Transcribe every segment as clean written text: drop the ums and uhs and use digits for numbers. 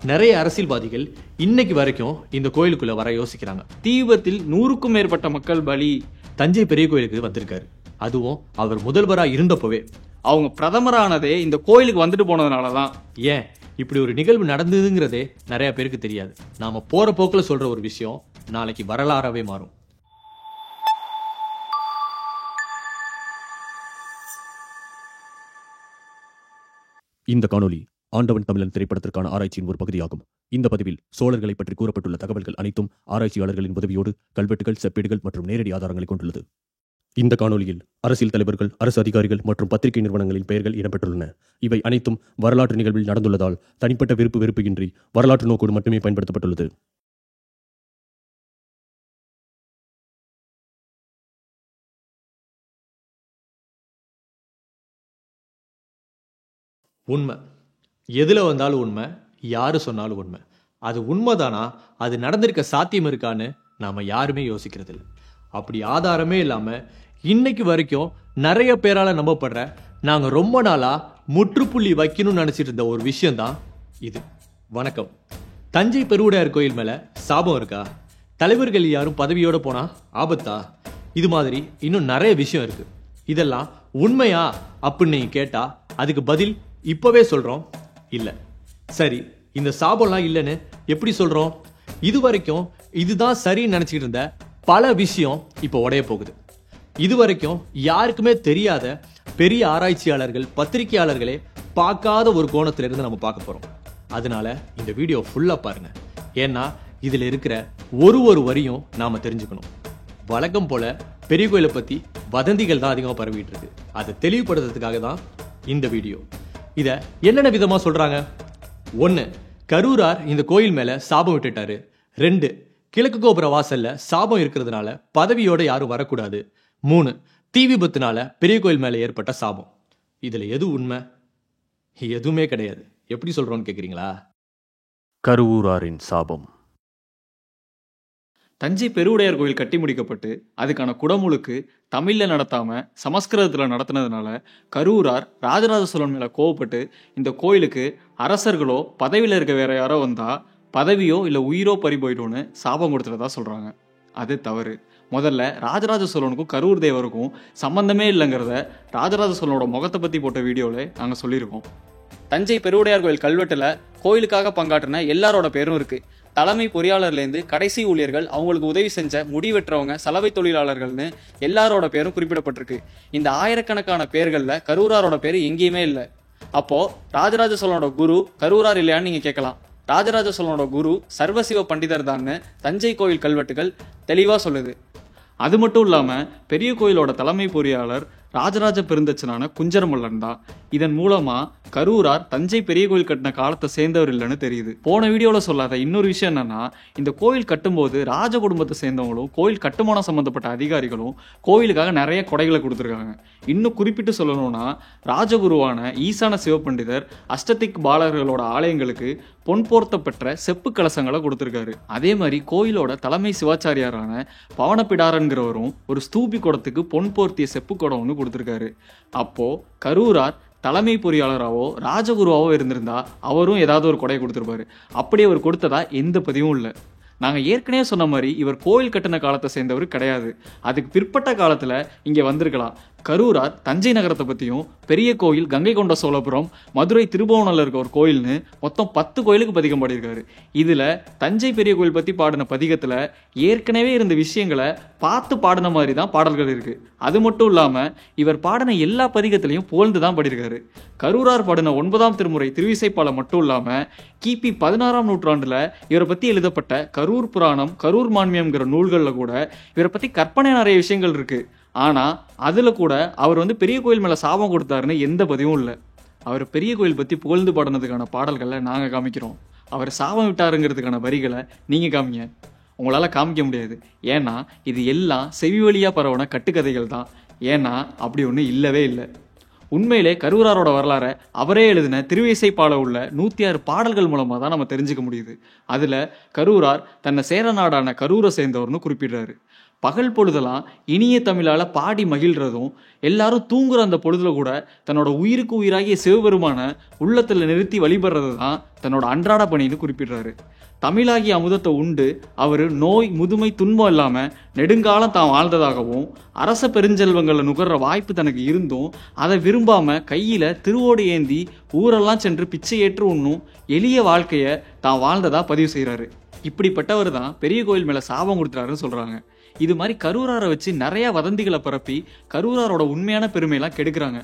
நிறைய அரசியல்வாதிகள் இன்னைக்கு வரைக்கும் இந்த கோயிலுக்குள்ள வர யோசிக்கிறாங்க. தீ விபத்தில் 100க்கும் மேற்பட்ட மக்கள் பலி. தஞ்சை பெரிய கோயிலுக்கு வந்திருக்காரு, அதுவும் அவர் முதல்வரா இருந்தப்பவே. அவங்க பிரதமரானதே இந்த கோயிலுக்கு வந்துட்டு போனதுனாலதான். ஏன் இப்படி ஒரு நிகழ்வு நடந்ததுங்கிறதே நிறைய பேருக்கு தெரியாது. நாம போற போக்குல சொல்ற ஒரு விஷயம் நாளைக்கு வரலாறாவே மாறும். இந்த காணொலி ஆண்டவன் தமிழன் திரைப்படத்திற்கான ஆராய்ச்சியின் ஒரு பகுதியாகும். இந்த பதிவில் சோழர்களை பற்றி கூறப்பட்டுள்ள தகவல்கள் அனைத்தும் ஆராய்ச்சியாளர்களின் உதவியோடு கல்வெட்டுகள், செப்பேடுகள் மற்றும் நேரடி ஆதாரங்களை கொண்டுள்ளது. இந்த காணொலியில் அரசியல் தலைவர்கள், அரசு அதிகாரிகள் மற்றும் பத்திரிகை நிறுவனங்களின் பெயர்கள் இடம்பெற்றுள்ளன. இவை அனைத்தும் வரலாற்று நிகழ்வில் நடந்துள்ளதால் தனிப்பட்ட வெறுப்பு இன்றி வரலாற்று நோக்கோடு மட்டுமே பயன்படுத்தப்பட்டுள்ளது. உண்மை எதுல வந்தாலும் உண்மை, யாரு சொன்னாலும் உண்மை. அது உண்மைதானா, அது நடந்திருக்க சாத்தியம் இருக்கான்னு நாம யாருமே யோசிக்கிறது இல்லை. அப்படி ஆதாரமே இல்லாம இன்னைக்கு வரைக்கும் நிறைய பேரால நம்பப்படுற, நாங்க ரொம்ப நாளா முற்றுப்புள்ளி வைக்கணும்னு நினைச்சிட்டு இருந்த ஒரு விஷயம்தான் இது. வணக்கம். தஞ்சை பெருவுடையார் கோயில் மேல சாபம் இருக்கா? தலைவர்கள் யாரும் பதவியோட போனா ஆபத்தா? இது மாதிரி இன்னும் நிறைய விஷயம் இருக்கு. இதெல்லாம் உண்மையா அப்படின்னு நீங்க கேட்டா அதுக்கு பதில் இப்பவே சொல்றோம், இல்ல. சரி, இந்த சாபம்லாம் இல்லைன்னு எப்படி சொல்றோம்? இது வரைக்கும் இதுதான் சரின்னு நினைச்சிட்டு இருந்த பல விஷயம் இப்ப உடைய போகுது. இது வரைக்கும் யாருக்குமே தெரியாத பெரிய ஆராய்ச்சியாளர்கள், பத்திரிகையாளர்களே பார்க்காத ஒரு கோணத்துல இருந்து நம்ம பார்க்க போறோம். அதனால இந்த வீடியோ ஃபுல்லா பாருங்க. ஏன்னா இதுல இருக்கிற ஒரு வரியும் நாம தெரிஞ்சுக்கணும். வழக்கம் போல பெரிய கோயிலை பத்தி வதந்திகள் தான் அதிகமா பரவிட்டு இருக்கு. அதை தெளிவுபடுத்துறதுக்காக தான் இந்த வீடியோ. இத என்னென்ன விதமா சொல்றாங்க? 1, கரூரார் இந்த கோயில் மேல சாபம் விட்டுட்டாரு. 2, கிழக்கு கோபுர வாசல்ல சாபம் இருக்கிறதுனால பதவியோட யாரும் வரக்கூடாது. 3, தீ விபத்துனால பெரிய கோயில் மேல ஏற்பட்ட சாபம். இதுல எது உண்மை? எதுவுமே கிடையாது. எப்படி சொல்றோம்னு கேக்குறீங்களா? கரூராரின் சாபம். தஞ்சை பெருவுடையார் கோயில் கட்டி முடிக்கப்பட்டு அதுக்கான குடமுழுக்கு தமிழ்ல நடத்தாம சமஸ்கிருதத்துல நடத்தினதுனால கரூரார் ராஜராஜ சோழன் மேல கோவப்பட்டு இந்த கோயிலுக்கு அரசர்களோ பதவியில இருக்க வேற யாரோ வந்தா பதவியோ இல்ல உயிரோ பறி போயிடும்னு சாபம் கொடுத்துட்டதா சொல்றாங்க. அது தவறு. முதல்ல ராஜராஜ சோழனுக்கும் கரூர் தேவருக்கும் சம்பந்தமே இல்லைங்கிறத ராஜராஜ சோழனோட முகத்தை பத்தி போட்ட வீடியோல நாங்க சொல்லியிருக்கோம். தஞ்சை பெருவுடையார் கோயில் கல்வெட்டுல கோயிலுக்காக பங்காற்றின எல்லாரோட பேரும் இருக்கு. தலைமை பொறியாளர்லேருந்து கடைசி ஊழியர்கள், அவங்களுக்கு உதவி செஞ்ச முடிவெற்றவங்க, சலவை தொழிலாளர்கள்னு எல்லாரோட பேரும் குறிப்பிடப்பட்டிருக்கு. இந்த ஆயிரக்கணக்கான பேர்கள்ல கரூராரோட பேரு எங்கேயுமே இல்லை. அப்போ ராஜராஜ சோழனோட குரு கரூரார் இல்லையான்னு நீங்க கேட்கலாம். ராஜராஜ சோழனோட குரு சர்வசிவ பண்டிதர் தான்னு தஞ்சை கோயில் கல்வெட்டுகள் தெளிவா சொல்லுது. அது மட்டும் இல்லாம பெரிய கோயிலோட தலைமை பொறியாளர் ராஜராஜ பெருந்தச்சனான குஞ்சரமல்லன் தான். இதன் மூலமா கரூரார் தஞ்சை பெரிய கோயில் கட்டின காலத்தை சேர்ந்தவர் இல்லைன்னு தெரியுது. போன வீடியோல சொல்லாத இன்னொரு விஷயம் என்னன்னா, இந்த கோயில் கட்டும்போது ராஜ குடும்பத்தை சேர்ந்தவங்களும் கோயில் கட்டுமானம் சம்பந்தப்பட்ட அதிகாரிகளும் கோயிலுக்காக நிறைய கொடைகளை கொடுத்துருக்காங்க. இன்னும் குறிப்பிட்டு சொல்லணும்னா, ராஜகுருவான ஈசான சிவபண்டிதர் அஷ்டதிக் பாலகர்களோட ஆலயங்களுக்கு பொன் போர்த்தப்பெற்ற செப்பு கலசங்களை கொடுத்திருக்காரு. அதே மாதிரி கோயிலோட தலைமை சிவாச்சாரியாரான பவனப்பிடாரன்கிறவரும் ஒரு ஸ்தூபி குடத்துக்கு பொன் போர்த்திய செப்பு குடம் ஒன்று கொடுத்திருக்காரு. அப்போ கரூரார் தலைமை பொறியாளராவோ ராஜகுருவாவோ இருந்திருந்தா அவரும் ஏதாவது ஒரு கொடையை கொடுத்திருப்பாரு. அப்படியே அவர் கொடுத்ததா எந்த பதிவும் இல்லை. நாங்கள் ஏற்கனவே சொன்ன மாதிரி இவர் கோயில் கட்டின காலத்தை சேர்ந்தவர் கிடையாது. அதுக்கு பிற்பட்ட காலத்தில் இங்கே வந்திருக்கலாம். கரூரார் தஞ்சை நகரத்தை பற்றியும் பெரிய கோயில், கங்கை கொண்ட சோழபுரம், மதுரை திருபுவனம்ல இருக்க ஒரு கோயில்னு மொத்தம் 10 கோயிலுக்கு பதிகம் பாடியிருக்காரு. இதில் தஞ்சை பெரிய கோயில் பற்றி பாடின பதிகத்தில் ஏற்கனவே இருந்த விஷயங்களை பார்த்து பாடின மாதிரி தான் பாடல்கள் இருக்கு. அது மட்டும் இல்லாமல் இவர் பாடின எல்லா பதிகத்திலையும் புகழ்ந்து தான் பாடியிருக்காரு. கரூரார் பாடின 9ஆம் திருமுறை திருவிசைப்பாலை மட்டும் இல்லாமல் கிபி 16ஆம் நூற்றாண்டுல இவரை பற்றி எழுதப்பட்ட கரூர் புராணம், கரூர் மான்மியம்ங்கிற நூல்களில் கூட இவரை பற்றி கற்பனை நிறைய விஷயங்கள் இருக்கு. ஆனா அதுல கூட அவர் பெரிய கோயில் மேல சாபம் கொடுத்தாருன்னு எந்த பதிவும் இல்லை. அவர் பெரிய கோயில் பத்தி புகழ்ந்து பாடினதுக்கான பாடல்களை நாங்க காமிக்கிறோம். அவர் சாபம் விட்டாருங்கிறதுக்கான வரிகளை நீங்க காமிங்க. உங்களால காமிக்க முடியாது. ஏன்னா இது எல்லாம் செவி வழியா பரவன கட்டுக்கதைகள் தான். ஏன்னா அப்படி ஒண்ணு இல்லவே இல்லை. உண்மையிலே கரூராரோட வரலாறை அவரே எழுதின திருவிசைப்பால உள்ள 106 பாடல்கள் மூலமா தான் நம்ம தெரிஞ்சுக்க முடியுது. அதுல கரூரார் தன்னை சேர நாடான கரூரை சேர்ந்தவர்னு குறிப்பிடுறாரு. பகல் பொழுதெல்லாம் இனிய தமிழால பாடி மகிழ்றதும், எல்லாரும் தூங்குற அந்த பொழுதுல கூட தன்னோட உயிருக்கு உயிராகிய சிவபெருமான உள்ளத்துல நிறுத்தி வழிபடுறது தான் தன்னோட அன்றாட பணின்னு குறிப்பிடுறாரு. தமிழாகிய அமுதத்தை உண்டு அவர் நோய் முதுமை துன்பம் இல்லாம நெடுங்காலம் தான் வாழ்ந்ததாகவும், அரச பெருஞ்செல்வங்களை நுகர்ற வாய்ப்பு தனக்கு இருந்தும் அதை விரும்பாம கையில திருவோடு ஏந்தி ஊரெல்லாம் சென்று பிச்சை ஏற்று உண்ணும் எளிய வாழ்க்கைய தான் வாழ்ந்ததா பதிவு செய்யறாரு. இப்படிப்பட்டவர் தான் பெரிய கோயில் மேல சாபம் கொடுத்துறாருன்னு சொல்றாங்க. இது மாதிரி கரூராரை வச்சு நிறைய வதந்திகளை பரப்பி கரூராரோட உண்மையான பெருமையெல்லாம் கெடுக்கிறாங்க.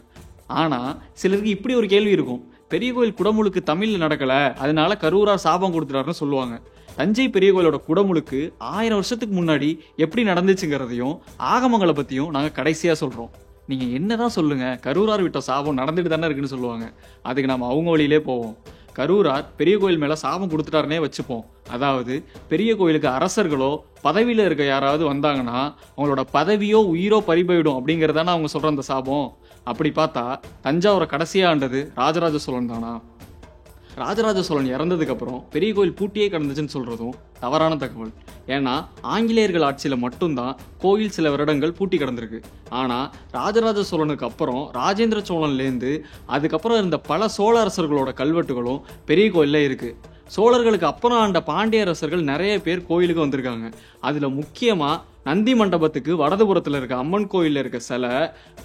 ஆனா சிலருக்கு இப்படி ஒரு கேள்வி இருக்கும், பெரிய கோயில் குடமுழுக்கு தமிழ்ல நடக்கல, அதனால கரூரார் சாபம் கொடுத்துறாருன்னு சொல்லுவாங்க. தஞ்சை பெரிய கோயிலோட குடமுழுக்கு 1000 வருஷத்துக்கு முன்னாடி எப்படி நடந்துச்சுங்கிறதையும் ஆகமங்களை பத்தியும் நாங்க கடைசியா சொல்றோம். நீங்க என்னதான் சொல்லுங்க, கரூரார் விட்ட சாபம் நடந்துட்டு தானே இருக்குன்னு சொல்லுவாங்க. அதுக்கு நாம அவங்க வழியிலே போவோம். கரூரார் பெரிய கோயில் மேல சாபம் கொடுத்துட்டாருனே வச்சுப்போம். அதாவது பெரிய கோயிலுக்கு அரசர்களோ பதவியில இருக்க யாராவது வந்தாங்கன்னா அவங்களோட பதவியோ உயிரோ பறிபோயிடும் அப்படிங்கறதான அவங்க சொல்ற அந்த சாபம். அப்படி பார்த்தா தஞ்சாவூரை கடைசியா ஆண்டது ராஜராஜ சோழன் தானா? ராஜராஜ சோழன் இறந்ததுக்கு அப்புறம் பெரிய கோயில் பூட்டியே கிடந்துச்சுன்னு சொல்றதும் தவறான தகவல். ஏன்னா ஆங்கிலேயர்கள் ஆட்சியில மட்டும்தான் கோயில் சில வருடங்கள் பூட்டி கிடந்திருக்கு. ஆனா ராஜராஜ சோழனுக்கு அப்புறம் ராஜேந்திர சோழன்லேருந்து அதுக்கப்புறம் இருந்த பல சோழ அரசர்களோட கல்வெட்டுகளும் பெரிய கோயில்ல இருக்கு. சோழர்களுக்கு அப்புறம் ஆண்ட பாண்டிய அரசர்கள் நிறைய பேர் கோயிலுக்கு வந்திருக்காங்க. அதுல முக்கியமா நந்தி மண்டபத்துக்கு வடதுபுறத்துல இருக்க அம்மன் கோயில்ல இருக்க சிலை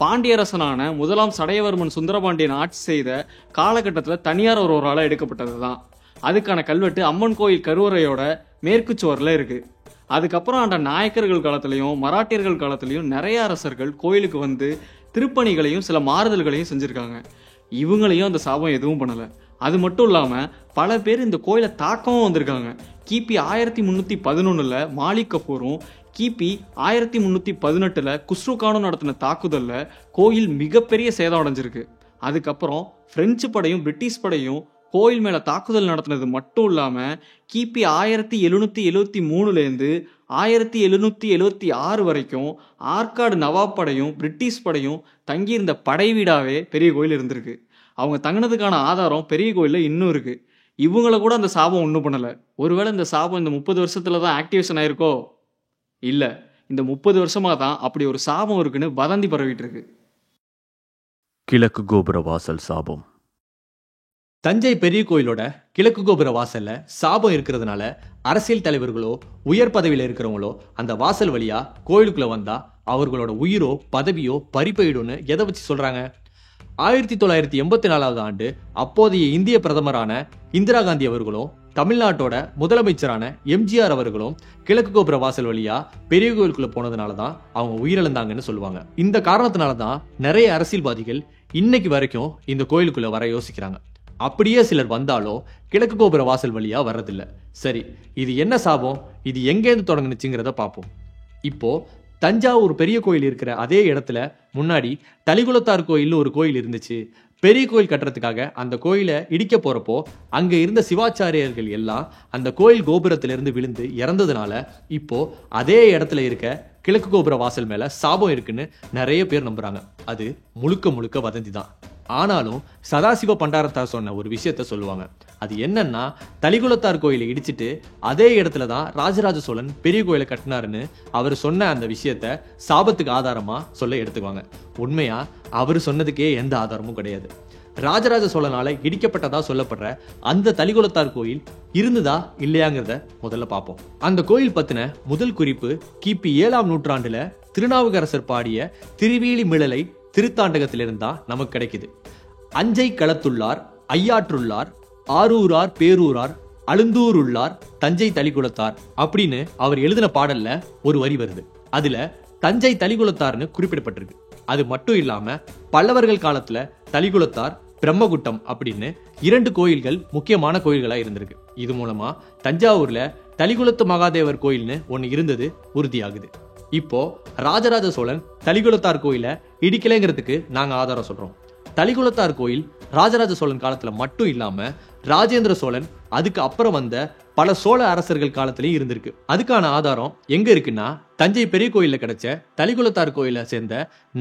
பாண்டியரசனான முதலாம் சடையவர்மன் சுந்தரபாண்டியன் ஆட்சி செய்த காலகட்டத்துல தனியார் ஒருவரால் எடுக்கப்பட்டதுதான். அதுக்கான கல்வெட்டு அம்மன் கோயில் கருவறையோட மேற்கு சுவர்ல இருக்கு. அதுக்கப்புறம் ஆண்ட நாயக்கர்கள் காலத்திலையும் மராட்டியர்கள் காலத்திலையும் நிறைய அரசர்கள் கோயிலுக்கு வந்து திருப்பணிகளையும் சில மாறுதல்களையும் செஞ்சிருக்காங்க. இவங்களையும் அந்த சாபம் எதுவும் பண்ணல. அது மட்டும் இல்லாம பல பேர் இந்த கோயிலை தாக்கவும் வந்திருக்காங்க. கிபி 1311 மாலிக் கபூரும் கிபி 1318 குஸ்ருகானும் நடத்தின தாக்குதல்ல கோயில் மிகப்பெரிய சேதம் அடைஞ்சிருக்கு. அதுக்கப்புறம் பிரெஞ்சு படையும் பிரிட்டிஷ் படையும் கோயில் மேல தாக்குதல் நடத்தினது மட்டும் இல்லாம கிபி 1773 1776 வரைக்கும் ஆற்காடு நவாப் படையும் பிரிட்டிஷ் படையும் தங்கியிருந்த படை வீடாவே பெரிய கோயில் இருந்திருக்கு. அவங்க தங்கினதுக்கான ஆதாரம் பெரிய கோயில்ல இன்னும் இருக்கு. இவங்கள கூட அந்த சாபம் ஒன்றும் பண்ணல. ஒருவேளை இந்த சாபம் இந்த 30 வருஷத்துல தான் ஆக்டிவேஷன் ஆயிருக்கோ? இல்ல, இந்த 30 வருஷமா தான் அப்படி ஒரு சாபம் இருக்குன்னு வதந்தி பரவிட்டு இருக்கு. கிழக்கு கோபுர வாசல் சாபம். தஞ்சை பெரிய கோயிலோட கிழக்கு கோபுர வாசல்ல சாபம் இருக்கிறதுனால அரசியல் தலைவர்களோ உயர் பதவியில இருக்கிறவங்களோ அந்த வாசல் வழியா கோயிலுக்குள்ள வந்தா அவர்களோட உயிரோ பதவியோ பறிப்போயிடும்னு எதை வச்சு சொல்றாங்க? 1984 ஆண்டு அப்போதைய இந்திய பிரதமரான இந்திரா காந்தி அவர்களும் தமிழ்நாட்டோட முதலமைச்சரான எம்ஜிஆர் அவர்களும் கிழக்கு கோபுர வாசல் வழியா பெரிய கோயிலுக்குள்ள போனதுனாலதான் அவங்க உயிரிழந்தாங்கன்னு சொல்லுவாங்க. இந்த காரணத்தினாலதான் நிறைய அரசியல்வாதிகள் இன்னைக்கு வரைக்கும் இந்த கோயிலுக்குள்ள வர யோசிக்கிறாங்க. அப்படியே சிலர் வந்தாலும் கிழக்கு கோபுர வாசல் வழியா வர்றதில்ல. சரி, இது என்ன சாபம்? இது எங்கேருந்து தொடங்குனுச்சுங்கிறத பார்ப்போம். இப்போ தஞ்சாவூர் பெரிய கோயில் இருக்கிற அதே இடத்துல முன்னாடி தளிகுளத்தார் கோயில் ஒரு கோயில் இருந்துச்சு. பெரிய கோயில் கட்டுறதுக்காக அந்த கோயிலை இடிக்க போறப்போ அங்க இருந்த சிவாச்சாரியர்கள் எல்லாம் அந்த கோயில் கோபுரத்திலிருந்து விழுந்து இறந்ததுனால இப்போ அதே இடத்துல இருக்க கிழக்கு கோபுர வாசல் மேல சாபம் இருக்குன்னு நிறைய பேர் நம்புறாங்க. அது முழுக்க முழுக்க வதந்தி தான். ஆனாலும் சதாசிவ பண்டாரத்தார் சொன்ன ஒரு விஷயத்த சொல்லுவாங்க. அது என்னன்னா, தளிகுளத்தார் கோயிலை இடிச்சிட்டு அதே இடத்துல தான் ராஜராஜ சோழன் பெரிய கோயிலை கட்டினாருன்னு அவர் சொன்ன அந்த விஷயத்த சாபத்துக்கு ஆதாரமா சொல்ல எடுத்துக்குவாங்க. உண்மையா அவர் சொன்னதுக்கே எந்த ஆதாரமும் கிடையாது. ராஜராஜ சோழனால இடிக்கப்பட்டதா சொல்லப்படுற அந்த தளிகுளத்தார் கோயில் இருந்ததா இல்லையாங்கிறத முதல்ல பார்ப்போம். அந்த கோயில் பத்தின முதல் குறிப்பு கிபி 7ஆம் நூற்றாண்டுல திருநாவுக்கரசர் பாடிய திருவேலி மிழலை திருத்தாண்டகத்திலிருந்தா நமக்கு கிடைக்குது. அஞ்சை களத்துள்ளார் ஐயாற்றுள்ளார் ஆரூரார் பேரூரார் அழுந்தூருள்ளார் தஞ்சை தளிகுளத்தார் அப்படின்னு அவர் எழுதின பாடல்ல ஒரு வரி வருது. அதுல தஞ்சை தளிகுளத்தார்னு குறிப்பிடப்பட்டிருக்கு. அது மட்டும் இல்லாம பல்லவர்கள் காலத்துல தளிகுளத்தார் பிரம்மகுட்டம் அப்படின்னு 2 கோயில்கள் முக்கியமான கோயில்களா இருந்திருக்கு. இது மூலமா தஞ்சாவூர்ல தளிகுளத்து மகாதேவர் கோயில்னு ஒன்னு இருந்தது உறுதியாகுது. இப்போ ராஜராஜ சோழன் தளிகுளத்தார் கோயில இடிக்கலைங்கிறதுக்கு நாங்க ஆதாரம் சொல்றோம். தளிகுளத்தார் கோயில் ராஜராஜ சோழன் காலத்துல மட்டும் இல்லாம ராஜேந்திர சோழன் அதுக்கு அப்புறம் வந்த பல சோழ அரசர்கள் காலத்திலயும் இருந்திருக்கு. அதுக்கான ஆதாரம் எங்க இருக்குன்னா, தஞ்சை பெரிய கோயில்ல கிடைச்ச தளிகுளத்தார் கோயில சேர்ந்த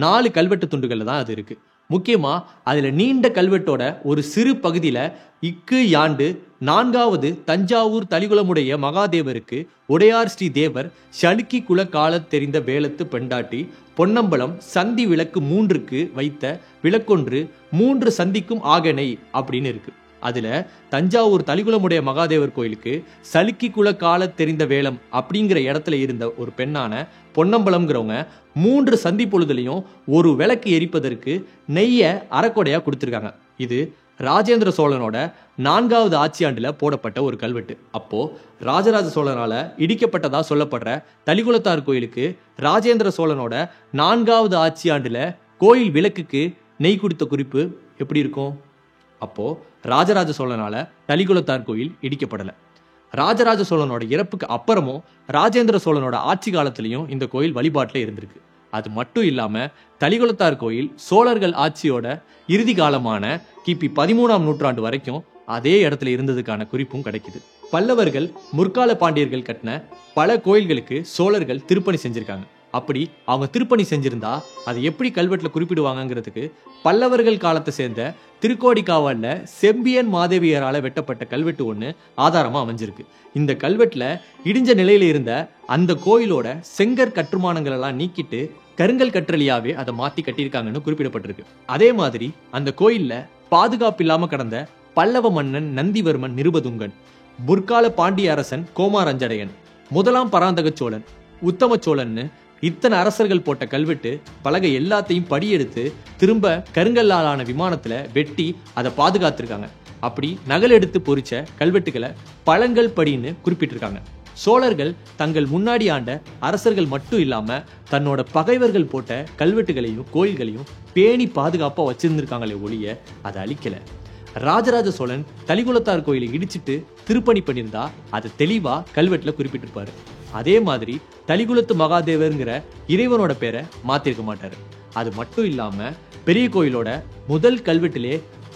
4 கல்வெட்டு துண்டுகள்ல தான் அது இருக்கு. முக்கியமா அதுல நீண்ட கல்வெட்டோட ஒரு சிறு பகுதியில இக்கு யாண்டு 4வது தஞ்சாவூர் தளிகுளமுடைய மகாதேவருக்கு உடையார் ஸ்ரீ தேவர் சலுக்கி குல கால தெரிந்த வேலத்து பெண்டாட்டி பொன்னம்பலம் சந்தி விளக்கு 3க்கு வைத்த விளக்கொன்று 3 சந்திக்கும் ஆகனை அப்படின்னு இருக்கு. அதுல தஞ்சாவூர் தளிகுளமுடைய மகாதேவர் கோயிலுக்கு சலுக்கி குல கால தெரிந்த வேலம் அப்படிங்கிற இடத்துல இருந்த ஒரு பெண்ணான பொன்னம்பலம்ங்கிறவங்க 3 சந்தி பொழுதுலையும் ஒரு விளக்கு எரிப்பதற்கு நெய்ய அறக்கொடையா கொடுத்திருக்காங்க. இது ராஜேந்திர சோழனோட 4வது ஆட்சியாண்டுல போடப்பட்ட ஒரு கல்வெட்டு. அப்போ ராஜராஜ சோழனால இடிக்கப்பட்டதா சொல்லப்படுற தளிகுளத்தார் கோயிலுக்கு ராஜேந்திர சோழனோட 4வது ஆட்சியாண்டுல கோயில் விளக்குக்கு நெய் கொடுத்த குறிப்பு எப்படி இருக்கும்? அப்போ ராஜராஜ சோழனால தளிகுளத்தார் கோயில் இடிக்கப்படல. ராஜராஜ சோழனோட இறப்புக்கு அப்புறமும் ராஜேந்திர சோழனோட ஆட்சி காலத்திலையும் இந்த கோயில் வழிபாட்டுல இருந்திருக்கு. அது மட்டும் இல்லாம தளிகுளத்தார் கோயில் சோழர்கள் ஆட்சியோட இறுதி காலமான கிபி 13ஆம் நூற்றாண்டு வரைக்கும் அதே இடத்துல இருந்ததுக்கான குறிப்பும் கிடைக்குது. பல்லவர்கள் முற்கால பாண்டியர்கள் கட்டின பல கோயில்களுக்கு சோழர்கள் திருப்பணி செஞ்சிருக்காங்க. அப்படி அவங்க திருப்பணி செஞ்சிருந்தா அதை எப்படி கல்வெட்டுல குறிப்பிடுவாங்கிறதுக்கு பல்லவர்கள் காலத்தை சேர்ந்த திருக்கோடிக்காவல்ல செம்பியன் மாதேவியரால வெட்டப்பட்ட கல்வெட்டு ஒண்ணு ஆதாரமா அமைஞ்சிருக்கு. இந்த கல்வெட்டுல இடிஞ்ச நிலையில இருந்த அந்த கோயிலோட செங்கற் கட்டுமானங்கள் எல்லாம் நீக்கிட்டு கருங்கல் கற்றளியாவே அதை மாத்தி கட்டியிருக்காங்கன்னு குறிப்பிடப்பட்டிருக்கு. அதே மாதிரி அந்த கோயில்ல பாதுகாப்பு இல்லாம கடந்த பல்லவ மன்னன் நந்திவர்மன் நிருபதுங்கன், முற்கால பாண்டிய அரசன் கோமாரஞ்சடையன், முதலாம் பராந்தக சோழன், உத்தம சோழன்னு இத்தனை அரசர்கள் போட்ட கல்வெட்டு பலகை எல்லாத்தையும் படியெடுத்து திரும்ப கருங்கல்லாலான விமானத்துல வெட்டி அதை பாதுகாத்திருக்காங்க. அப்படி நகல் எடுத்து பொறிச்ச கல்வெட்டுகளை பழங்கல் படின்னு குறிப்பிட்டிருக்காங்க. சோழர்கள் தங்கள் முன்னாடி ஆண்ட அரசர்கள் மட்டும் இல்லாம தன்னோட பகைவர்கள் போட்ட கல்வெட்டுகளையும் கோயில்களையும் பேணி பாதுகாப்பா வச்சிருந்திருக்காங்களே ஒழிய அதை அழிக்கல. ராஜராஜ சோழன் தளிகுளத்தார் கோயிலை இடிச்சிட்டு திருப்பணி பண்ணியிருந்தா அதை தெளிவா கல்வெட்டுல குறிப்பிட்டிருப்பாரு. அதே மாதிரி தளிகுளத்து மகாதேவர்ங்கிற இறைவனோட பேரை மாத்திருக்க மாட்டாரு. அது மட்டும் இல்லாம பெரிய கோயிலோட முதல் கல்வெட்டிலே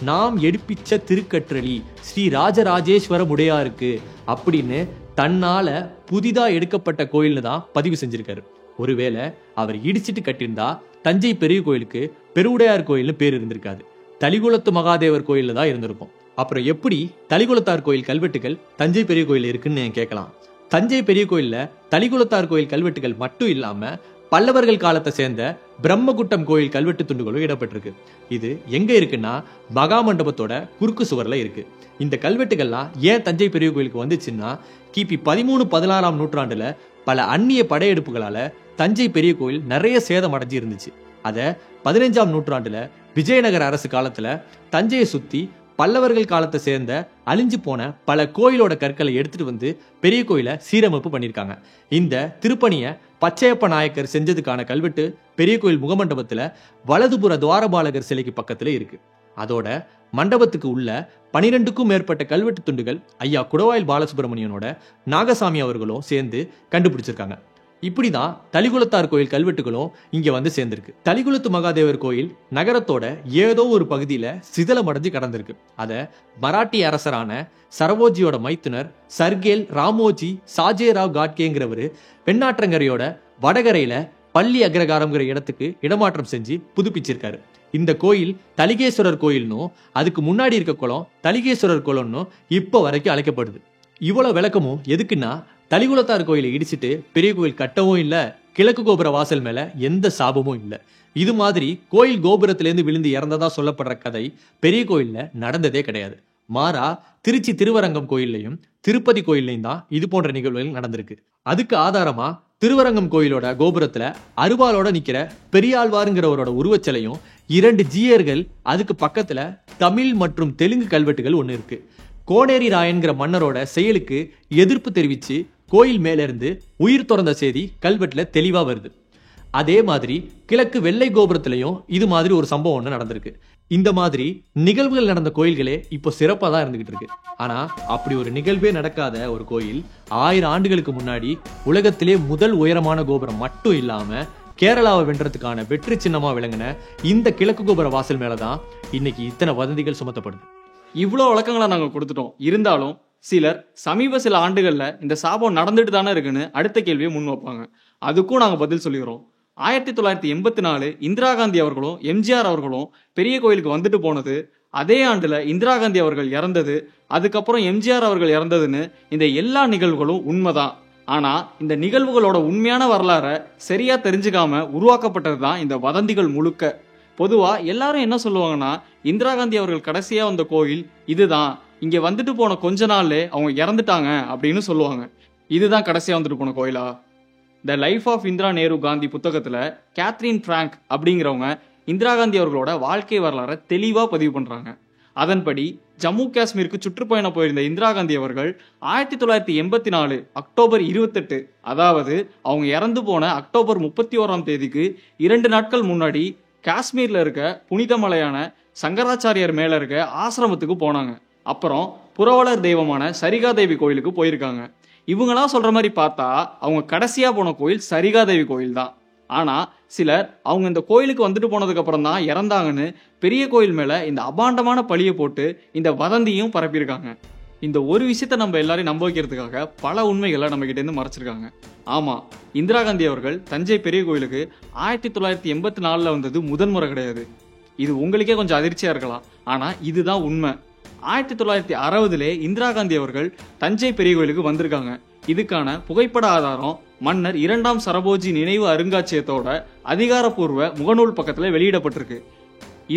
நாம் எடுப்பிச்ச திருக்கற்றளி ஸ்ரீ ராஜராஜேஸ்வர முடையாருக்கு அப்படின்னு தன்னால புதிதா எடுக்கப்பட்ட கோயில்னு தான் பதிவு செஞ்சிருக்காரு. ஒருவேளை அவர் இடிச்சிட்டு கட்டியிருந்தா தஞ்சை பெரிய கோயிலுக்கு பெருவுடையார் கோயில்னு பேர் இருந்திருக்காது, தளிகுளத்து மகாதேவர் கோயில்ல தான் இருந்திருக்கும். அப்புறம் எப்படி தளிகுளத்தார் கோயில் கல்வெட்டுகள் தஞ்சை பெரிய கோயில் இருக்குன்னு கேட்கலாம். தஞ்சை பெரிய கோயில்ல தளிகுளத்தார் கோயில் கல்வெட்டுகள் மட்டும் இல்லாம பல்லவர்கள் காலத்தை சேர்ந்த பிரம்மகுட்டம் கோயில் கல்வெட்டு துண்டுகளும் இடப்பட்டிருக்கு. இது எங்க இருக்குன்னா மகாமண்டபத்தோட குறுக்கு சுவர்ல இருக்கு. இந்த கல்வெட்டுகள்லாம் ஏன் தஞ்சை பெரிய கோயிலுக்கு வந்துச்சுன்னா கிபி 13-16ஆம் நூற்றாண்டுல பல அந்நிய படையெடுப்புகளால தஞ்சை பெரிய கோயில் நிறைய சேதம் அடைஞ்சு இருந்துச்சு. அத 15ஆம் நூற்றாண்டுல விஜயநகர அரசு காலத்துல தஞ்சையை சுத்தி பல்லவர்கள் காலத்தை சேர்ந்த அழிஞ்சு போன பல கோயிலோட கற்களை எடுத்துட்டு வந்து பெரிய கோயிலை சீரமைப்பு பண்ணியிருக்காங்க. இந்த திருப்பணியை பச்சையப்ப நாயக்கர் செஞ்சதுக்கான கல்வெட்டு பெரிய கோயில் முகமண்டபத்துல வலதுபுற துவாரபாலகர் சிலைக்கு பக்கத்துல இருக்கு. அதோட மண்டபத்துக்கு உள்ள 12க்கும் மேற்பட்ட கல்வெட்டு துண்டுகள் ஐயா குடவாயில் பாலசுப்ரமணியனோட நாகசாமி அவர்களும் சேர்ந்து கண்டுபிடிச்சிருக்காங்க. இப்படிதான் தளிகுளத்தார் கோயில் கல்வெட்டுகளும் இங்க வந்து சேர்ந்திருக்கு. தளிகுளத்து மகாதேவர் கோயில் நகரத்தோட ஏதோ ஒரு பகுதியில சிதலமடைஞ்சு கடந்திருக்கு. அத மராட்டிய அரசரான சரவோஜியோட மைத்துனர் சர்கேல் ராமோஜி சாஜேராவ் காட்கேங்கிறவரு வெண்ணாற்றங்கரையோட வடகரையில பள்ளி அக்ரகாரம்ங்கிற இடத்துக்கு இடமாற்றம் செஞ்சு புதுப்பிச்சிருக்காரு. இந்த கோயில் தளிகேஸ்வரர் கோயில்னும் அதுக்கு முன்னாடி இருக்க குளம் தளிகேஸ்வரர் குளம்னும் இப்ப வரைக்கும் அழைக்கப்படுது. இவ்வளவு விளக்கமும் எதுக்குன்னா தளிகுளத்தார் கோயிலை இடிச்சிட்டு பெரிய கோயில் கட்டவும் இல்ல, கிழக்கு கோபுர வாசல் மேல எந்த சாபமும் இல்ல. இது மாதிரி கோயில் கோபுரத்திலேருந்து விழுந்து இறந்ததா சொல்லப்படுற கதை பெரிய கோயில்ல நடந்ததே கிடையாது. மாறா திருச்சி திருவரங்கம் கோயில்லையும் திருப்பதி கோயில்லையும் தான் இது போன்ற நிகழ்வுகள் நடந்திருக்கு. அதுக்கு ஆதாரமா திருவரங்கம் கோயிலோட கோபுரத்துல அருவாளோட நிக்கிற பெரியாழ்வாருங்கிறவரோட உருவச்சிலையும் 2 ஜீயர்கள் அதுக்கு பக்கத்துல தமிழ் மற்றும் தெலுங்கு கல்வெட்டுகள் ஒண்ணு இருக்கு. கோனேரி ராயன்கிற மன்னரோட செயலுக்கு எதிர்ப்பு தெரிவிச்சு கோயில் மேல இருந்து உயிர் துறந்த செய்தி கல்வெட்டுல தெளிவா வருது. அதே மாதிரி கிழக்கு வெள்ளை கோபுரத்திலையும் இது மாதிரி ஒரு சம்பவம் ஒண்ணு நடந்திருக்கு. இந்த மாதிரி நிகழ்வுகள் நடந்த கோயில்களே இப்போ சிறப்பா தான் இருந்துகிட்டு இருக்கு. ஆனா அப்படி ஒரு நிகழ்வே நடக்காத ஒரு கோயில் 1000 ஆண்டுகளுக்கு முன்னாடி உலகத்திலே முதல் உயரமான கோபுரம் மட்டும் இல்லாம கேரளாவை வென்றதுக்கான வெற்றி சின்னமா விளங்கின இந்த கிழக்கு கோபுர வாசல் மேலதான் இன்னைக்கு இத்தனை வதந்திகள் சுமத்தப்படுது. இவ்வளோ விளக்கங்களை நாங்கள் கொடுத்துட்டோம். இருந்தாலும் சிலர் சில ஆண்டுகள்ல இந்த சாபம் நடந்துட்டு தானே இருக்குன்னு அடுத்த கேள்வியை முன் வைப்பாங்க. அதுக்கும் நாங்கள் பதில் சொல்லிடுறோம். 1984 இந்திரா காந்தி அவர்களும் எம்ஜிஆர் அவர்களும் பெரிய கோயிலுக்கு வந்துட்டு போனது, அதே ஆண்டுல இந்திரா காந்தி அவர்கள் இறந்தது, அதுக்கப்புறம் எம்ஜிஆர் அவர்கள் இறந்ததுன்னு இந்த எல்லா நிகழ்வுகளும் உண்மைதான். ஆனா இந்த நிகழ்வுகளோட உண்மையான வரலாறை சரியா தெரிஞ்சுக்காம உருவாக்கப்பட்டது தான் இந்த வதந்திகள் முழுக்க. பொதுவா எல்லாரும் என்ன சொல்லுவாங்கன்னா, இந்திரா காந்தி அவர்கள் கடைசியா வந்த கோயில் இதுதான், இங்க வந்துட்டு போன கொஞ்ச நாள்ல அவங்க இறந்துட்டாங்க அப்படின்னு சொல்லுவாங்க. இதுதான் கடைசியா வந்துட்டு போன கோயிலா? The life of Indira Nehru Gandhi புத்தகத்துல கேத்ரின் பிராங்க் அப்படிங்கிறவங்க இந்திரா காந்தி அவர்களோட வாழ்க்கை வரலாறை தெளிவா பதிவு பண்றாங்க. அதன்படி ஜம்மு காஷ்மீருக்கு சுற்றுப்பயணம் போயிருந்த இந்திரா காந்தி அவர்கள் 1984 அக்டோபர் 28, அதாவது அவங்க இறந்து போன அக்டோபர் 31ஆம் தேதிக்கு 2 நாட்கள் முன்னாடி காஷ்மீர்ல இருக்க புனிதமலையான சங்கராச்சாரியார் மேல இருக்க ஆசிரமத்துக்கு போனாங்க. அப்புறம் புரவலர் தெய்வமான சரிகாதேவி கோயிலுக்கு போயிருக்காங்க. இவங்களாம் சொல்ற மாதிரி பார்த்தா அவங்க கடைசியா போன கோயில் சரிகாதேவி கோயில் தான். ஆனா சிலர் அவங்க இந்த கோயிலுக்கு வந்துட்டு போனதுக்கு அப்புறம் தான் இறந்தாங்கன்னு பெரிய கோயில் மேல இந்த அபாண்டமான பழியை போட்டு இந்த வதந்தியும் பரப்பியிருக்காங்க. இந்த ஒரு விஷயத்த நம்ம எல்லாரையும் நம்ப வைக்கிறதுக்காக பல உண்மைகளை நம்ம கிட்ட இருந்து மறைச்சிருக்காங்க. ஆமா, இந்திரா காந்தி அவர்கள் தஞ்சை பெரிய கோயிலுக்கு 1984 வந்தது முதன்முறை கிடையாது. இது உங்களுக்கே கொஞ்சம் அதிர்ச்சியா இருக்கலாம், ஆனா இதுதான் உண்மை. 1960 இந்திரா காந்தி அவர்கள் தஞ்சை பெரிய கோயிலுக்கு வந்திருக்காங்க. இதுக்கான புகைப்பட ஆதாரம் மன்னர் 2ஆம் சரபோஜி நினைவு அருங்காட்சியகத்தோட அதிகாரப்பூர்வ முகநூல் பக்கத்துல வெளியிடப்பட்டிருக்கு.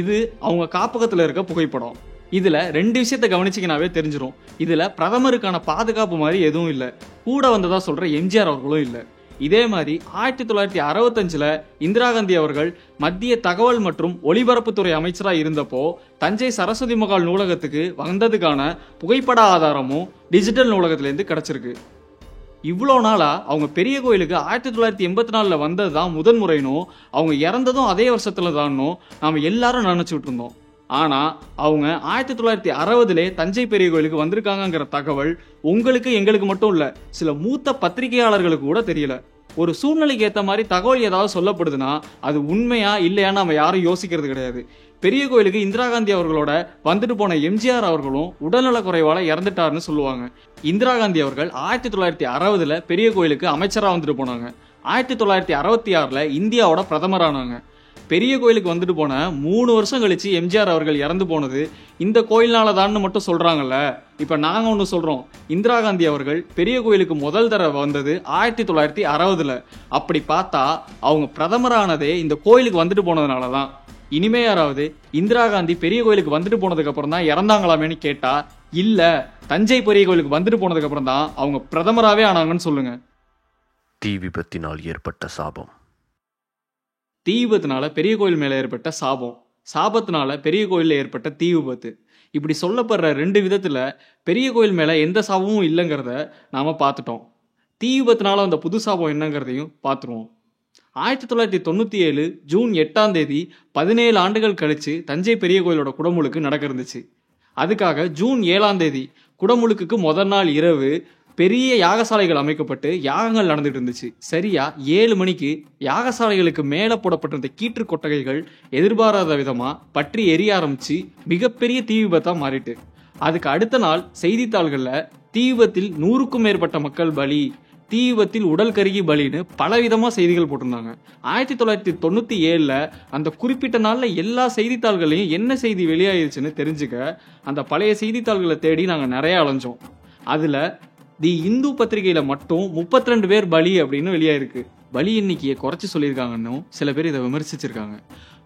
இது அவங்க காப்பகத்துல இருக்க புகைப்படம். இதுல 2 விஷயத்த கவனிச்சிங்கனாவே தெரிஞ்சிடும். இதுல பிரதமருக்கான பாதுகாப்பு மாதிரி எதுவும் இல்லை, கூட வந்ததா சொல்ற எம்ஜிஆர் அவர்களும் இல்லை. இதே மாதிரி 1965 இந்திரா காந்தி அவர்கள் மத்திய தகவல் மற்றும் ஒலிபரப்புத்துறை அமைச்சரா இருந்தப்போ தஞ்சை சரஸ்வதி மகால் நூலகத்துக்கு வந்ததுக்கான புகைப்பட ஆதாரமும் டிஜிட்டல் நூலகத்திலேருந்து கிடைச்சிருக்கு. இவ்வளோ நாளா அவங்க பெரிய கோயிலுக்கு 1984 வந்தது தான் முதன்முறைனும் அவங்க இறந்ததும் அதே வருஷத்துல தானும் நாம எல்லாரும் நினைச்சுட்டு இருந்தோம். ஆனா அவங்க 1960 தஞ்சை பெரிய கோயிலுக்கு வந்திருக்காங்கிற தகவல் உங்களுக்கு எங்களுக்கு மட்டும் இல்ல, சில மூத்த பத்திரிகையாளர்களுக்கு கூட தெரியல. ஒரு சூழ்நிலைக்கு ஏற்ற மாதிரி தகவல் ஏதாவது சொல்லப்படுதுன்னா அது உண்மையா இல்லையான்னு நம்ம யாரும் யோசிக்கிறது கிடையாது. பெரிய கோயிலுக்கு இந்திரா காந்தி அவர்களோட வந்துட்டு போன எம்ஜிஆர் அவர்களும் உடல்நல குறைவால இறந்துட்டாருன்னு சொல்லுவாங்க. இந்திரா காந்தி அவர்கள் 1960 பெரிய கோயிலுக்கு அமைச்சரா வந்துட்டு போனாங்க. 1966 இந்தியாவோட பிரதமரானாங்க. பெரிய கோயிலுக்கு வந்துட்டு போன 3 வருஷம் கழிச்சு எம்ஜிஆர் அவர்கள் இறந்து போனது இந்த கோயில்னால தான் மட்டும் சொல்றாங்கல்ல. இப்ப நாங்க ஒண்ணு சொல்றோம், இந்திரா காந்தி அவர்கள் பெரிய கோயிலுக்கு முதல் தடவை வந்தது 1960. அப்படி பார்த்தா அவங்க பிரதமரானதே இந்த கோயிலுக்கு வந்துட்டு போனதுனாலதான். இனிமே யாராவது இந்திரா காந்தி பெரிய கோயிலுக்கு வந்துட்டு போனதுக்கு அப்புறம் தான் இறந்தாங்களாமேன்னு கேட்டா, இல்ல தஞ்சை பெரிய கோயிலுக்கு வந்துட்டு போனதுக்கு அப்புறம் தான் அவங்க பிரதமராகவே ஆனாங்கன்னு சொல்லுங்க. தீ விபத்தினால் ஏற்பட்ட சாபம். தீ விபத்தினால பெரிய கோயில் மேல ஏற்பட்ட சாபம், சாபத்தினால பெரிய கோயில்ல ஏற்பட்ட தீ விபத்து. இப்படி சொல்லப்படுற 2 விதத்துல பெரிய கோயில் மேல எந்த சாபமும் இல்லைங்கிறத நாம பார்த்துட்டோம். தீ விபத்தினால அந்த புது சாபம் என்னங்கிறதையும் பார்த்துருவோம். 1997 ஜூன் 8ஆம் தேதி 17 ஆண்டுகள் கழிச்சு தஞ்சை பெரிய கோயிலோட குடமுழுக்கு நடக்க இருந்துச்சு. அதுக்காக ஜூன் 7ஆம் தேதி குடமுழுக்குக்கு முதல் நாள் இரவு பெரிய யாகசாலைகள் அமைக்கப்பட்டு யாகங்கள் நடந்துட்டு இருந்துச்சு. சரியா 7 மணிக்கு யாகசாலைகளுக்கு மேல போடப்பட்டிருந்த கீற்று கொட்டகைகள் எதிர்பாராத விதமா பற்றி எரிய ஆரம்பிச்சு மிகப்பெரிய தீ விபத்தா மாறிட்டு. அதுக்கு அடுத்த நாள் செய்தித்தாள்கள்ல தீ விபத்தில் 100க்கும் மேற்பட்ட மக்கள் பலி, தீ விபத்தில் உடல் கருகி பலின்னு பலவிதமா செய்திகள் போட்டிருந்தாங்க. 1997 அந்த குறிப்பிட்ட நாள்ல எல்லா செய்தித்தாள்களையும் என்ன செய்தி வெளியாயிருச்சுன்னு தெரிஞ்சுக்க அந்த பழைய செய்தித்தாள்களை தேடி நாங்க நிறைய அலைஞ்சோம். அதுல தி இந்து பத்திரிகையில மட்டும் 32 பேர் பலி அப்படின்னு வெளியாயிருக்கு. பலி எண்ணிக்கையை குறைச்சு சொல்லியிருக்காங்கன்னு சில பேர் இதை விமர்சிச்சிருக்காங்க.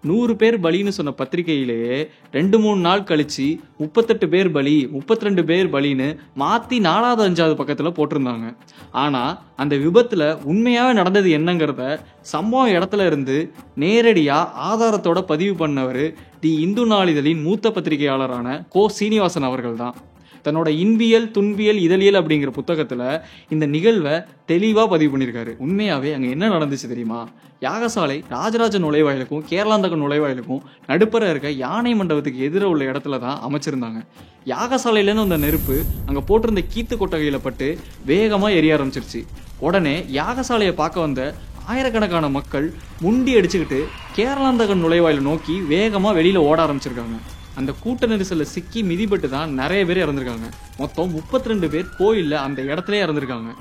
100 பேர் பலின்னு சொன்ன பத்திரிகையிலேயே 2-3 நாள் கழிச்சு 38 பேர் பலி, 32 பேர் பலின்னு மாத்தி 4வது 5வது பக்கத்துல போட்டிருந்தாங்க. ஆனா அந்த விபத்துல உண்மையாவே நடந்தது என்னங்கிறத சம்பவ இடத்துல இருந்து நேரடியா ஆதாரத்தோட பதிவு பண்ணவர் தி இந்து நாளிதழின் மூத்த பத்திரிகையாளரான கோ சீனிவாசன் அவர்கள் தான். தன்னோட இன்பியல் துன்பியல் இதழியல் அப்படிங்கிற புத்தகத்துல இந்த நிகழ்வை தெளிவா பதிவு பண்ணியிருக்காரு. உண்மையாவே அங்க என்ன நடந்துச்சு தெரியுமா? யாகசாலை ராஜராஜ நுழைவாயிலுக்கும் கேரளாந்தக நுழைவாயிலுக்கும் நடுப்புற இருக்க யானை மண்டபத்துக்கு எதிர உள்ள இடத்துல தான் அமைச்சிருந்தாங்க. யாகசாலையிலேருந்து வந்த நெருப்பு அங்க போட்டிருந்த கீத்து கொட்டகையில பட்டு வேகமா எரிய ஆரம்பிச்சிருச்சு. உடனே யாகசாலையை பார்க்க வந்த ஆயிரக்கணக்கான மக்கள் முண்டி அடிச்சுக்கிட்டு கேரளாந்தகன் நுழைவாயில நோக்கி வேகமா வெளியில ஓட ஆரம்பிச்சிருக்காங்க. அந்த கூட்ட நெரிசல்ல சிக்கி மிதிப்பட்டு தான் நிறைய பேர் இறந்திருக்காங்க. மொத்தம் 32 பேர் கோயில்ல அந்த இடத்துல இறந்திருக்காங்க.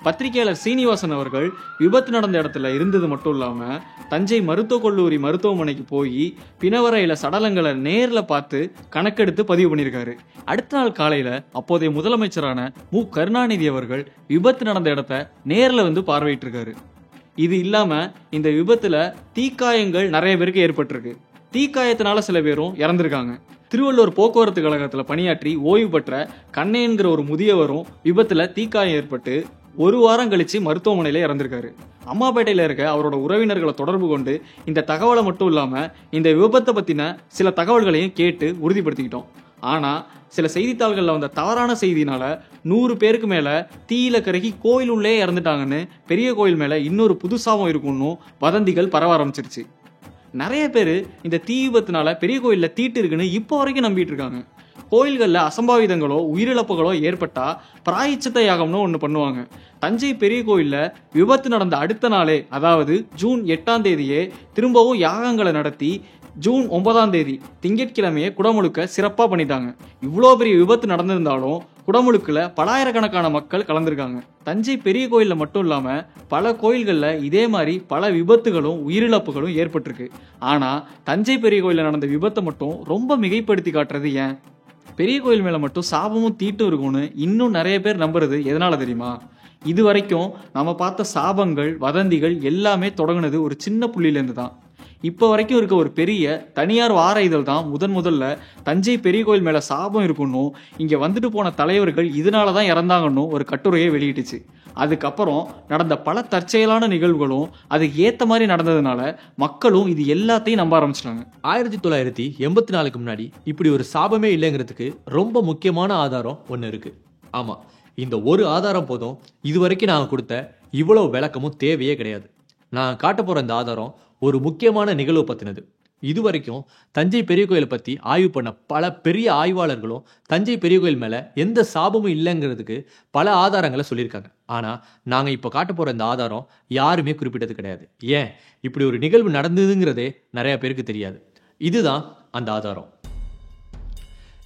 பத்திரிகையாளர் சீனிவாசன் அவர்கள் விபத்து நடந்த இடத்துல இருந்தது மட்டும் இல்லாம தஞ்சை மருத்துவக் கல்லூரி மருத்துவமனைக்கு போய் பிணவரையில சடலங்களை நேர்ல பார்த்து கணக்கெடுத்து பதிவு பண்ணியிருக்காரு. அடுத்த நாள் காலையில அப்போதைய முதலமைச்சரான மு. கருணாநிதி அவர்கள் விபத்து நடந்த இடத்த நேர்ல வந்து பார்வையிட்டு இருக்காரு. இது இல்லாம இந்த விபத்துல தீக்காயங்கள் நிறைய பேருக்கு ஏற்பட்டிருக்கு. தீக்காயத்தினால சில பேரும் இறந்திருக்காங்க. திருவள்ளூர் போக்குவரத்து கழகத்துல பணியாற்றி ஓய்வு பெற்ற கண்ணையன்கிற ஒரு முதியவரும் விபத்துல தீக்காயம் ஏற்பட்டு ஒரு வாரம் கழிச்சு மருத்துவமனையில இறந்திருக்காரு. அம்மாப்பேட்டையில இருக்க அவரோட உறவினர்களை தொடர்பு கொண்டு இந்த தகவலை மட்டும் இல்லாம இந்த விபத்தை பத்தின சில தகவல்களையும் கேட்டு உறுதிப்படுத்திக்கிட்டோம். ஆனா சில செய்தித்தாள்கள்ல வந்த தவறான செய்தினால 100 பேருக்கு மேல தீயில கருகி கோயில் உள்ளே இறந்துட்டாங்கன்னு பெரிய கோயில் மேல இன்னொரு புது சாபம் இருக்குன்னு வதந்திகள் பரவ ஆரம்பிச்சிருச்சு. நிறைய பேர் இந்த தீ விபத்துனால பெரிய கோயில்ல தீட்டு இருக்குன்னு இப்போ வரைக்கும் நம்பிட்டு இருக்காங்க. கோயில்கள்ல அசம்பாவிதங்களோ உயிரிழப்புகளோ ஏற்பட்டா பிராயச்சித்த யாகம்னு ஒண்ணு பண்ணுவாங்க. தஞ்சை பெரிய கோயில்ல விபத்து நடந்த அடுத்த நாளே, அதாவது ஜூன் 8ஆம் தேதியே திரும்பவும் யாகங்களை நடத்தி ஜூன் 9ஆம் தேதி திங்கட்கிழமையே குடமுழுக்க சிறப்பா பண்ணிட்டாங்க. இவ்வளோ பெரிய விபத்து நடந்திருந்தாலும் குடமுழுக்குல பலாயிரக்கணக்கான மக்கள் கலந்துருக்காங்க. தஞ்சை பெரிய கோயில்ல மட்டும் இல்லாம பல கோயில்கள்ல இதே மாதிரி பல விபத்துகளும் உயிரிழப்புகளும் ஏற்பட்டிருக்கு. ஆனா தஞ்சை பெரிய கோயில்ல நடந்த விபத்தை மட்டும் ரொம்ப மிகைப்படுத்தி காட்டுறது ஏன்? பெரிய கோயில் மேல மட்டும் சாபமும் தீட்டும் இருக்கும்னு இன்னும் நிறைய பேர் நம்புறது எதனால தெரியுமா? இது வரைக்கும் நம்ம பார்த்த சாபங்கள் வதந்திகள் எல்லாமே தொடங்குனது ஒரு சின்ன புள்ளியிலேருந்து தான். இப்போ வரைக்கும் இருக்க ஒரு பெரிய தனியார் வார இதழ் தான் முதல்ல தஞ்சை பெரிய கோயில் மேல சாபம் இருக்குன்னும் இங்க வந்துட்டு போன தலைவர்கள் இதனாலதான் இறந்தாங்கன்னு ஒரு கட்டுரையை வெளியிட்டுச்சு. அதுக்கப்புறம் நடந்த பல தற்செயலான நிகழ்வுகளும் அதுக்கு ஏத்த மாதிரி நடந்ததுனால மக்களும் இது எல்லாத்தையும் நம்ப ஆரம்பிச்சிட்டாங்க. 1984க்கு முன்னாடி இப்படி ஒரு சாபமே இல்லைங்கிறதுக்கு ரொம்ப முக்கியமான ஆதாரம் ஒன்று இருக்கு. ஆமா, இந்த ஒரு ஆதாரம் போதும். இது வரைக்கும் நாங்கள் கொடுத்த இவ்வளவு விளக்கமும் தேவையே கிடையாது. நான் காட்ட போற இந்த ஆதாரம் ஒரு முக்கியமான நிகழ்வு பத்தினது. இதுவரைக்கும் தஞ்சை பெரிய கோயிலை பத்தி ஆய்வு பண்ண பல பெரிய ஆய்வாளர்களும் தஞ்சை பெரிய கோயில் மேல எந்த சாபமும் இல்லைங்கிறதுக்கு பல ஆதாரங்களை சொல்லியிருக்காங்க. ஆனா நாங்க இப்ப காட்ட போற இந்த ஆதாரம் யாருமே குறிப்பிட்டது கிடையாது. ஏன், இப்படி ஒரு நிகழ்வு நடந்ததுங்கிறதே நிறைய பேருக்கு தெரியாது. இதுதான் அந்த ஆதாரம்.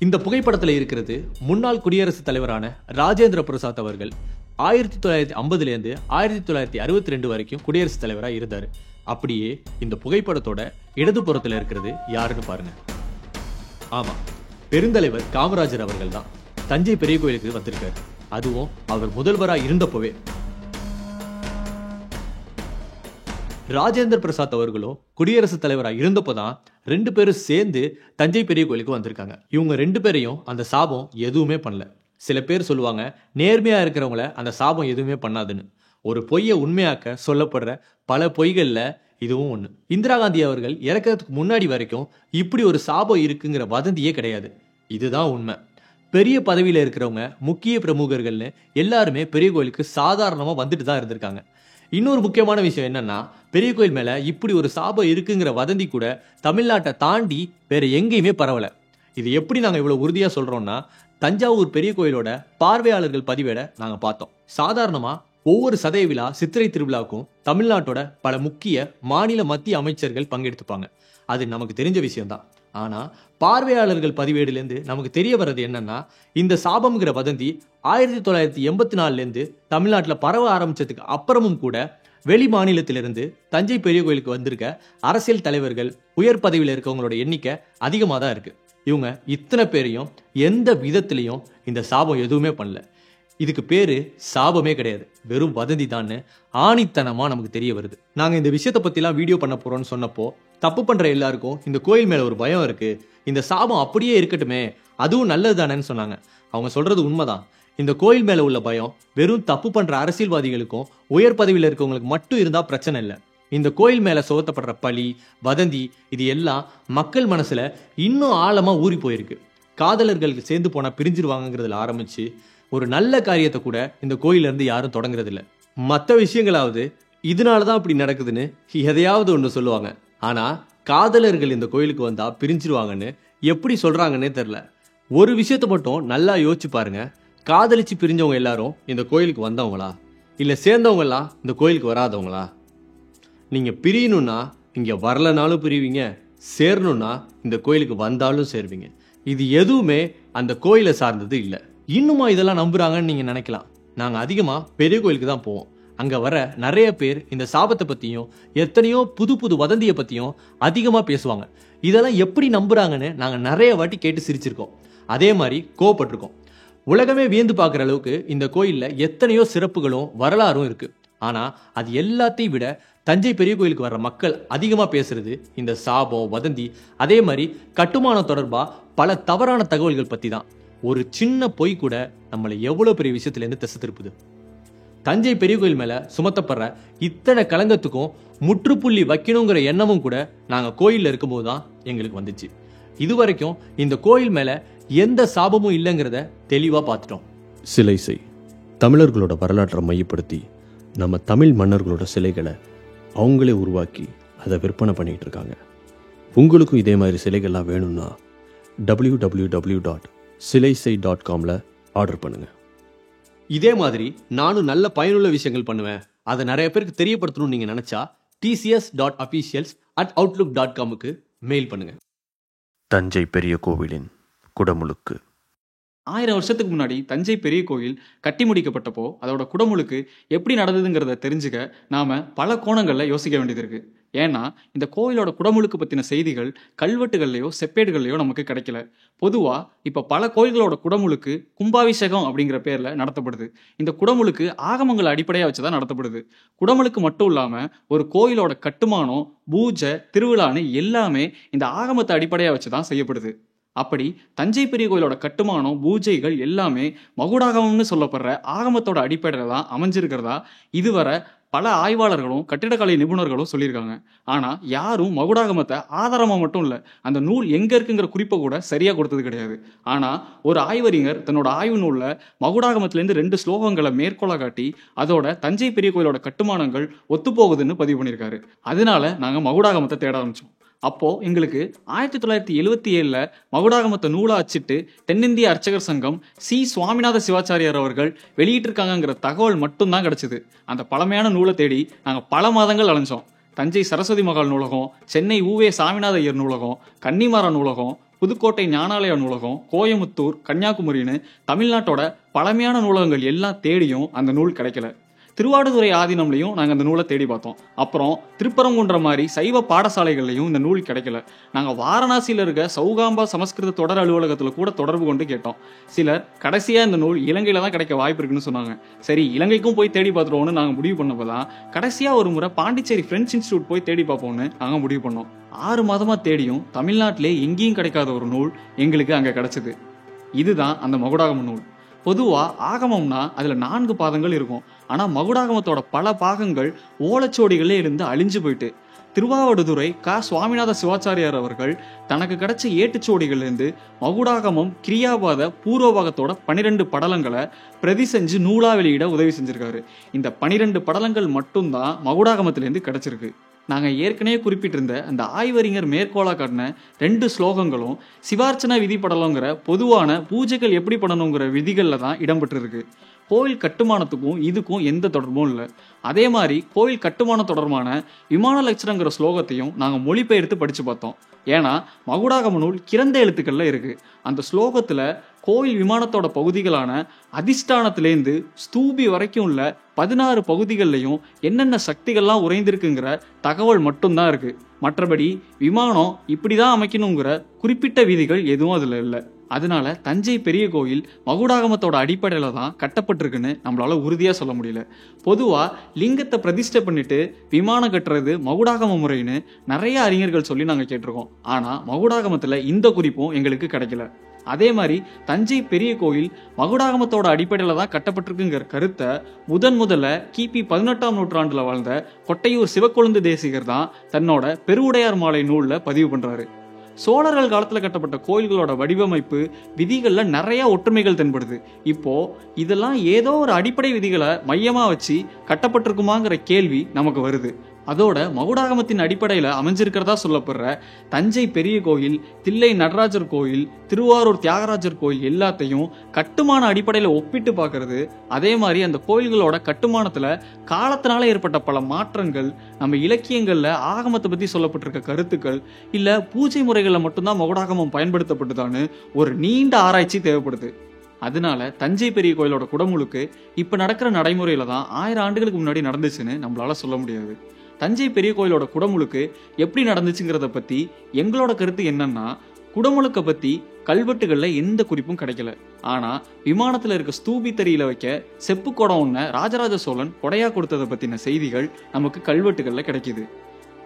இந்த புகைப்படத்தில் இருக்கிறது முன்னாள் குடியரசுத் தலைவரான ராஜேந்திர பிரசாத் அவர்கள் 1950லேருந்து 1962 வரைக்கும் குடியரசுத் தலைவராக இருந்தார். அப்படியே இந்த புகைப்படத்தோட இடதுபுறத்தில் இருக்கிறது யாருன்னு பாருங்க. ஆமா, பெருந்தலைவர் காமராஜர் அவர்கள் தான் தஞ்சை பெரிய கோயிலுக்கு வந்திருக்காரு. அதுவும் அவர் முதல்வராக இருந்தப்பவே. ராஜேந்திர பிரசாத் அவர்களும் குடியரசுத் தலைவராக இருந்தப்போதான் 2 பேரும் சேர்ந்து தஞ்சை பெரிய கோயிலுக்கு வந்திருக்காங்க. இவங்க 2 பேரையும் அந்த சாபம் எதுவுமே பண்ணல. சில பேர் சொல்லுவாங்க நேர்மையா இருக்கிறவங்கள அந்த சாபம் எதுவுமே பண்ணாதுன்னு. ஒரு பொய்யை உண்மையாக்க சொல்லப்படுற பல பொய்கள்ல இதுவும் ஒண்ணு. இந்திரா காந்தி அவர்கள் இறக்கிறதுக்கு முன்னாடி வரைக்கும் இப்படி ஒரு சாபம் இருக்குங்கிற வதந்தியே கிடையாது. இதுதான் உண்மை. பெரிய பதவியில இருக்கிறவங்க முக்கிய பிரமுகர்கள்னு எல்லாருமே பெரிய கோயிலுக்கு சாதாரணமா வந்துட்டு தான் இருந்திருக்காங்க. இன்னொரு முக்கியமான விஷயம் என்னன்னா, பெரிய கோயில் மேல இப்படி ஒரு சாபம் இருக்குங்கிற வதந்தி கூட தமிழ்நாட்டை தாண்டி வேற எங்கேயுமே பரவல. இது எப்படி நாங்க இவ்வளவு உறுதியா சொல்றோம்னா, தஞ்சாவூர் பெரிய கோயிலோட பார்வையாளர்கள் பதிவேட நாங்க பார்த்தோம். சாதாரணமா ஒவ்வொரு சதய விழா சித்திரை திருவிழாவுக்கும் தமிழ்நாட்டோட பல முக்கிய மாநில மத்திய அமைச்சர்கள் பங்கெடுத்துப்பாங்க. அது நமக்கு தெரிஞ்ச விஷயம்தான். ஆனா பார்வையாளர்கள் பதிவேடுலேருந்து நமக்கு தெரிய வர்றது என்னன்னா, இந்த சாபம்ங்கிற வதந்தி 1984லேருந்து தமிழ்நாட்டில் பரவ ஆரம்பிச்சதுக்கு அப்புறமும் கூட வெளி மாநிலத்திலிருந்து தஞ்சை பெரிய கோயிலுக்கு வந்திருக்க அரசியல் தலைவர்கள் உயர் பதவியில் இருக்கவங்களோட எண்ணிக்கை அதிகமாக தான் இருக்கு. இவங்க இத்தனை பேரையும் எந்த விதத்திலையும் இந்த சாபம் எதுவுமே பண்ணல. இதுக்கு பேரு சாபமே கிடையாது, வெறும் வதந்தி தான்னு ஆணித்தனமா நமக்கு தெரிய வருது. நாங்க இந்த விஷயத்தை பத்திலாம் வீடியோ பண்ண போறோம்னு சொன்னப்போ தப்பு பண்ற எல்லாருக்கும் இந்த கோயில் மேல ஒரு பயம் இருக்கு, இந்த சாபம் அப்படியே இருக்கட்டுமே, அதுவும் நல்லது தானேன்னு சொன்னாங்க. அவங்க சொல்றது உண்மைதான். இந்த கோயில் மேல உள்ள பயம் வெறும் தப்பு பண்ற அரசியல்வாதிகளுக்கும் உயர் பதவியில் இருக்கவங்களுக்கு மட்டும் இருந்தா பிரச்சனை இல்லை. இந்த கோயில் மேல சுமத்தப்படுற பழி வதந்தி இது எல்லாம் மக்கள் மனசுல இன்னும் ஆழமா ஊறி போயிருக்கு. காதலர்கள் சேர்ந்து போனா பிரிஞ்சிருவாங்கிறதுல ஆரம்பிச்சு ஒரு நல்ல காரியத்தை கூட இந்த கோயில இருந்து யாரும் தொடங்குறது இல்லை. மற்ற விஷயங்களாவது இதனாலதான் அப்படி நடக்குதுன்னு எதையாவது ஒன்று சொல்லுவாங்க. ஆனா காதலர்கள் இந்த கோயிலுக்கு வந்தா பிரிஞ்சிருவாங்கன்னு எப்படி சொல்றாங்கன்னே தெரியல. ஒரு விஷயத்த மட்டும் நல்லா யோசிச்சு பாருங்க. காதலிச்சு பிரிஞ்சவங்க எல்லாரும் இந்த கோயிலுக்கு வந்தவங்களா, இல்ல சேர்ந்தவங்க எல்லாம் இந்த கோயிலுக்கு வராதவங்களா? நீங்க பிரியணும்னா இங்க வரலனாலும் பிரிவீங்க, சேரணும்னா இந்த கோயிலுக்கு வந்தாலும் சேருவீங்க. இது எதுவுமே அந்த கோயிலை சார்ந்தது இல்லை. இன்னுமா இதெல்லாம் நம்புறாங்கன்னு நீங்க நினைக்கலாம். நாங்கள் அதிகமாக பெரிய கோயிலுக்கு தான் போவோம். அங்கே வர நிறைய பேர் இந்த சாபத்தை பற்றியும் எத்தனையோ புது புது வதந்தியை பற்றியும் அதிகமாக பேசுவாங்க. இதெல்லாம் எப்படி நம்புறாங்கன்னு நாங்கள் நிறைய வாட்டி கேட்டு சிரிச்சிருக்கோம். அதே மாதிரி கோவப்பட்டிருக்கோம். உலகமே வியந்து பார்க்குற அளவுக்கு இந்த கோயிலில் எத்தனையோ சிறப்புகளும் வரலாறும் இருக்குது. ஆனால் அது எல்லாத்தையும் விட தஞ்சை பெரிய கோயிலுக்கு வர்ற மக்கள் அதிகமாக பேசுறது இந்த சாபம், வதந்தி, அதே மாதிரி கட்டுமானம் தொடர்பாக பல தவறான தகவல்கள் பற்றி தான். ஒரு சின்ன பொய் கூட நம்மளை எவ்வளோ பெரிய விஷயத்துலேருந்து திசை திருப்புது. தஞ்சை பெரிய கோயில் மேலே சுமத்தப்படுற இத்தனை கலங்கத்துக்கும் முற்றுப்புள்ளி வைக்கணுங்கிற எண்ணமும் கூட நாங்கள் கோயிலில் இருக்கும்போது தான் எங்களுக்கு வந்துச்சு. இதுவரைக்கும் இந்த கோயில் மேலே எந்த சாபமும் இல்லைங்கிறத தெளிவாக பார்த்துட்டோம். சிலை செய். தமிழர்களோட வரலாற்றை மையப்படுத்தி நம்ம தமிழ் மன்னர்களோட சிலைகளை அவங்களே உருவாக்கி அதை விற்பனை பண்ணிகிட்டு இருக்காங்க. உங்களுக்கும் இதே மாதிரி சிலைகள்லாம் வேணும்னா www.silaisai.com ஆர்டர் பண்ணுங்கள். இதே மாதிரி நானும் நல்ல பயனுள்ள விஷயங்கள் பண்ணுவேன், அதை நிறைய பேருக்கு தெரியப்படுத்தணும்னு நீங்கள் நினச்சா tcs.officials@outlook.com மெயில் பண்ணுங்கள். தஞ்சை பெரிய கோவிலின் குடமுழுக்கு. 1000 வருஷத்துக்கு முன்னாடி தஞ்சை பெரிய கோயில் கட்டி முடிக்கப்பட்டப்போ அதோட குடமுழுக்கு எப்படி நடந்ததுங்கிறத தெரிஞ்சுக்க நாம பல கோணங்கள்ல யோசிக்க வேண்டியது இருக்கு. ஏன்னா இந்த கோயிலோட குடமுழுக்கு பத்தின செய்திகள் கல்வெட்டுகள்லையோ செப்பேடுகள்லையோ நமக்கு கிடைக்கல. பொதுவா இப்ப பல கோயில்களோட குடமுழுக்கு கும்பாபிஷேகம் அப்படிங்கிற பேர்ல நடத்தப்படுது. இந்த குடமுழுக்கு ஆகமங்களை அடிப்படையா வச்சுதான் நடத்தப்படுது. குடமுழுக்கு மட்டும் இல்லாம ஒரு கோயிலோட கட்டுமானம், பூஜை, திருவிழான்னு எல்லாமே இந்த ஆகமத்தை அடிப்படையா வச்சுதான் செய்யப்படுது. அப்படி தஞ்சை பெரிய கோயிலோட கட்டுமானம், பூஜைகள் எல்லாமே மகுடாகமம்னு சொல்லப்படுற ஆகமத்தோட அடிப்படையில தான் அமைஞ்சிருக்கிறதா இதுவரை பல ஆய்வாளர்களும் கட்டிடக்கலை நிபுணர்களும் சொல்லியிருக்காங்க. ஆனா யாரும் மகுடாகமத்தை ஆதாரமா மட்டும் இல்ல, அந்த நூல் எங்க இருக்குங்கிற குறிப்பை கூட சரியா கொடுத்தது கிடையாது. ஆனா ஒரு ஆய்வறிஞர் தன்னோட ஆய்வு நூல்ல மகுடாகமத்திலேருந்து 2 ஸ்லோகங்களை மேற்கோளா காட்டி அதோட தஞ்சை பெரிய கோயிலோட கட்டுமானங்கள் ஒத்துப்போகுதுன்னு பதிவு பண்ணியிருக்காரு. அதனால நாங்க மகுடாகமத்தை தேட ஆரம்பிச்சோம். அப்போ எங்களுக்கு 1977 மகுடாகமத்தை நூலா அச்சிட்டு தென்னிந்திய அர்ச்சகர் சங்கம் சி சுவாமிநாத சிவாச்சாரியார் அவர்கள் வெளியிட்டிருக்காங்கிற தகவல் மட்டும்தான் கிடைச்சது. அந்த பழமையான நூலை தேடி நாங்கள் பல மாதங்கள் அலைஞ்சோம். தஞ்சை சரஸ்வதி மகால் நூலகம், சென்னை உவே சாமிநாத ஐயர் நூலகம், கன்னிமாரா நூலகம், புதுக்கோட்டை ஞானாலயா நூலகம், கோயமுத்தூர், கன்னியாகுமரின்னு தமிழ்நாட்டோட பழமையான நூலகங்கள் எல்லாம் தேடியும் அந்த நூல் கிடைக்கல. திருவாடுதுறை ஆதீனம்லையும் நாங்கள் அந்த நூலை தேடி பார்த்தோம். அப்புறம் திருப்பரங்குன்ற மாதிரி சைவ பாடசாலைகள்லையும் இந்த நூல் கிடைக்கல. நாங்கள் வாரணாசியில் இருக்க சௌகாம்பா சமஸ்கிருத தொடர் அலுவலகத்தில் கூட தொடர்பு கொண்டு கேட்டோம். சிலர் கடைசியாக இந்த நூல் இலங்கையில் தான் கிடைக்க வாய்ப்பு இருக்குன்னு சொன்னாங்க. சரி, இலங்கைக்கும் போய் தேடி பார்த்துருவோம்னு நாங்கள் முடிவு பண்ணப்போ தான் கடைசியாக ஒரு முறை பாண்டிச்சேரி பிரெஞ்ச் இன்ஸ்டியூட் போய் தேடி பார்ப்போம்னு நாங்கள் முடிவு பண்ணோம். 6 மாதமாக தேடியும் தமிழ்நாட்டிலே எங்கேயும் கிடைக்காத ஒரு நூல் எங்களுக்கு அங்கே கிடைச்சது. இதுதான் அந்த மகுடாகம நூல். பொதுவா ஆகமம்னா அதுல 4 பாதங்கள் இருக்கும். ஆனா மகுடாகமத்தோட பல பாகங்கள் ஓலைச்சுவடிகளே இருந்து அழிஞ்சு போயிட்டு திருவாவடுதுறை சுவாமிநாத சிவாச்சாரியார் அவர்கள் தனக்கு கிடைச்ச ஏட்டுச்சுவடிகள்ல இருந்து மகுடாகமம் கிரியாபாத பூர்வபாகத்தோட 12 படலங்களை பிரதி செஞ்சு நூலா வெளியிட உதவி செஞ்சிருக்காரு. இந்த 12 படலங்கள் மட்டும்தான் மகுடாகமத்திலேருந்து கிடைச்சிருக்கு. நாங்கள் ஏற்கனவே குறிப்பிட்டிருந்த அந்த ஆய்வறிஞர் மேற்கோளா காட்டின 2 ஸ்லோகங்களும் சிவார்ச்சனா விதிப்படலங்கிற பொதுவான பூஜைகள் எப்படி பண்ணணுங்கிற விதிகளில் தான் இடம்பெற்றிருக்கு. கோயில் கட்டுமானத்துக்கும் இதுக்கும் எந்த தொடர்பும் இல்லை. அதே மாதிரி கோயில் கட்டுமானம் தொடர்பான விமான லட்சணங்கிற ஸ்லோகத்தையும் நாங்கள் மொழிபெயர்த்து படித்து பார்த்தோம். ஏன்னா மகுடாகம நூல் கிறந்த எழுத்துக்கள்ல இருக்கு. அந்த ஸ்லோகத்துல கோயில் விமானத்தோட பகுதிகளான அதிஷ்டானத்திலேருந்து ஸ்தூபி வரைக்கும் உள்ள 16 பகுதிகள்லையும் என்னென்ன சக்திகள்லாம் உறைந்திருக்குங்கிற தகவல் மட்டும்தான் இருக்கு. மற்றபடி விமானம் இப்படிதான் அமைக்கணுங்கிற குறிப்பிட்ட விதிகள் எதுவும் அதுல இல்லை. அதனால தஞ்சை பெரிய கோயில் மகுடாகமத்தோட அடிப்படையில தான் கட்டப்பட்டிருக்குன்னு நம்மளால உறுதியா சொல்ல முடியல. பொதுவா லிங்கத்தை பிரதிஷ்டை பண்ணிட்டு விமானம் கட்டுறது மகுடாகம முறைன்னு நிறைய அறிஞர்கள் சொல்லி நாங்க கேட்டிருக்கோம். ஆனா மகுடாகமத்துல இந்த குறிப்பும் எங்களுக்கு கிடைக்கல. அதே மாதிரி தஞ்சை பெரிய கோயில் மகுடாகமத்தோட அடிப்படையில தான் கட்டப்பட்டிருக்குங்கிற கருத்தை முதல்ல கிபி 18ஆம் நூற்றாண்டுல வாழ்ந்த கொட்டையூர் சிவக்கொழுந்து தேசிகர் தான் தன்னோட பெருவுடையார் மாலை நூல்ல பதிவு பண்றாரு. சோழர்கள் காலத்துல கட்டப்பட்ட கோயில்களோட வடிவமைப்பு விதிகள்ல நிறைய ஒற்றுமைகள் தென்படுது. இப்போ இதெல்லாம் ஏதோ ஒரு அடிப்படை விதிகளை மையமா வச்சு கட்டப்பட்டிருக்குமாங்கிற கேள்வி நமக்கு வருது. அதோட மகுடாகமத்தின் அடிப்படையில அமைஞ்சிருக்கிறதா சொல்லப்படுற தஞ்சை பெரிய கோயில், தில்லை நடராஜர் கோயில், திருவாரூர் தியாகராஜர் கோயில் எல்லாத்தையும் கட்டுமான அடிப்படையில ஒப்பிட்டு பார்க்கறது, அதே மாதிரி அந்த கோயில்களோட கட்டுமானத்துல காலத்தினால ஏற்பட்ட பல மாற்றங்கள், நம்ம இலக்கியங்கள்ல ஆகமத்தை பத்தி சொல்லப்பட்டிருக்க கருத்துக்கள், இல்ல பூஜை முறைகள்ல மட்டும்தான் மகுடாகமம் பயன்படுத்தப்பட்டுதான்னு ஒரு நீண்ட ஆராய்ச்சி தேவைப்படுது. அதனால தஞ்சை பெரிய கோயிலோட குடமுழுக்கு இப்ப நடக்கிற நடைமுறையில தான் 1000 ஆண்டுகளுக்கு முன்னாடி நடந்துச்சுன்னு நம்மளால சொல்ல முடியாது. தஞ்சை பெரிய கோயிலோட குடமுழுக்கு எப்படி நடந்துச்சுங்கிறத பத்தி எங்களோட கருத்து என்னன்னா, குடமுழுக்க பத்தி கல்வெட்டுகள்ல எந்த குறிப்பும் கிடைக்கல. ஆனா விமானத்துல இருக்க ஸ்தூபி தறியில வைக்க செப்பு குடம் ஒன்ன ராஜராஜ சோழன் கொடையா கொடுத்ததை பத்தின செய்திகள் நமக்கு கல்வெட்டுகள்ல கிடைக்குது.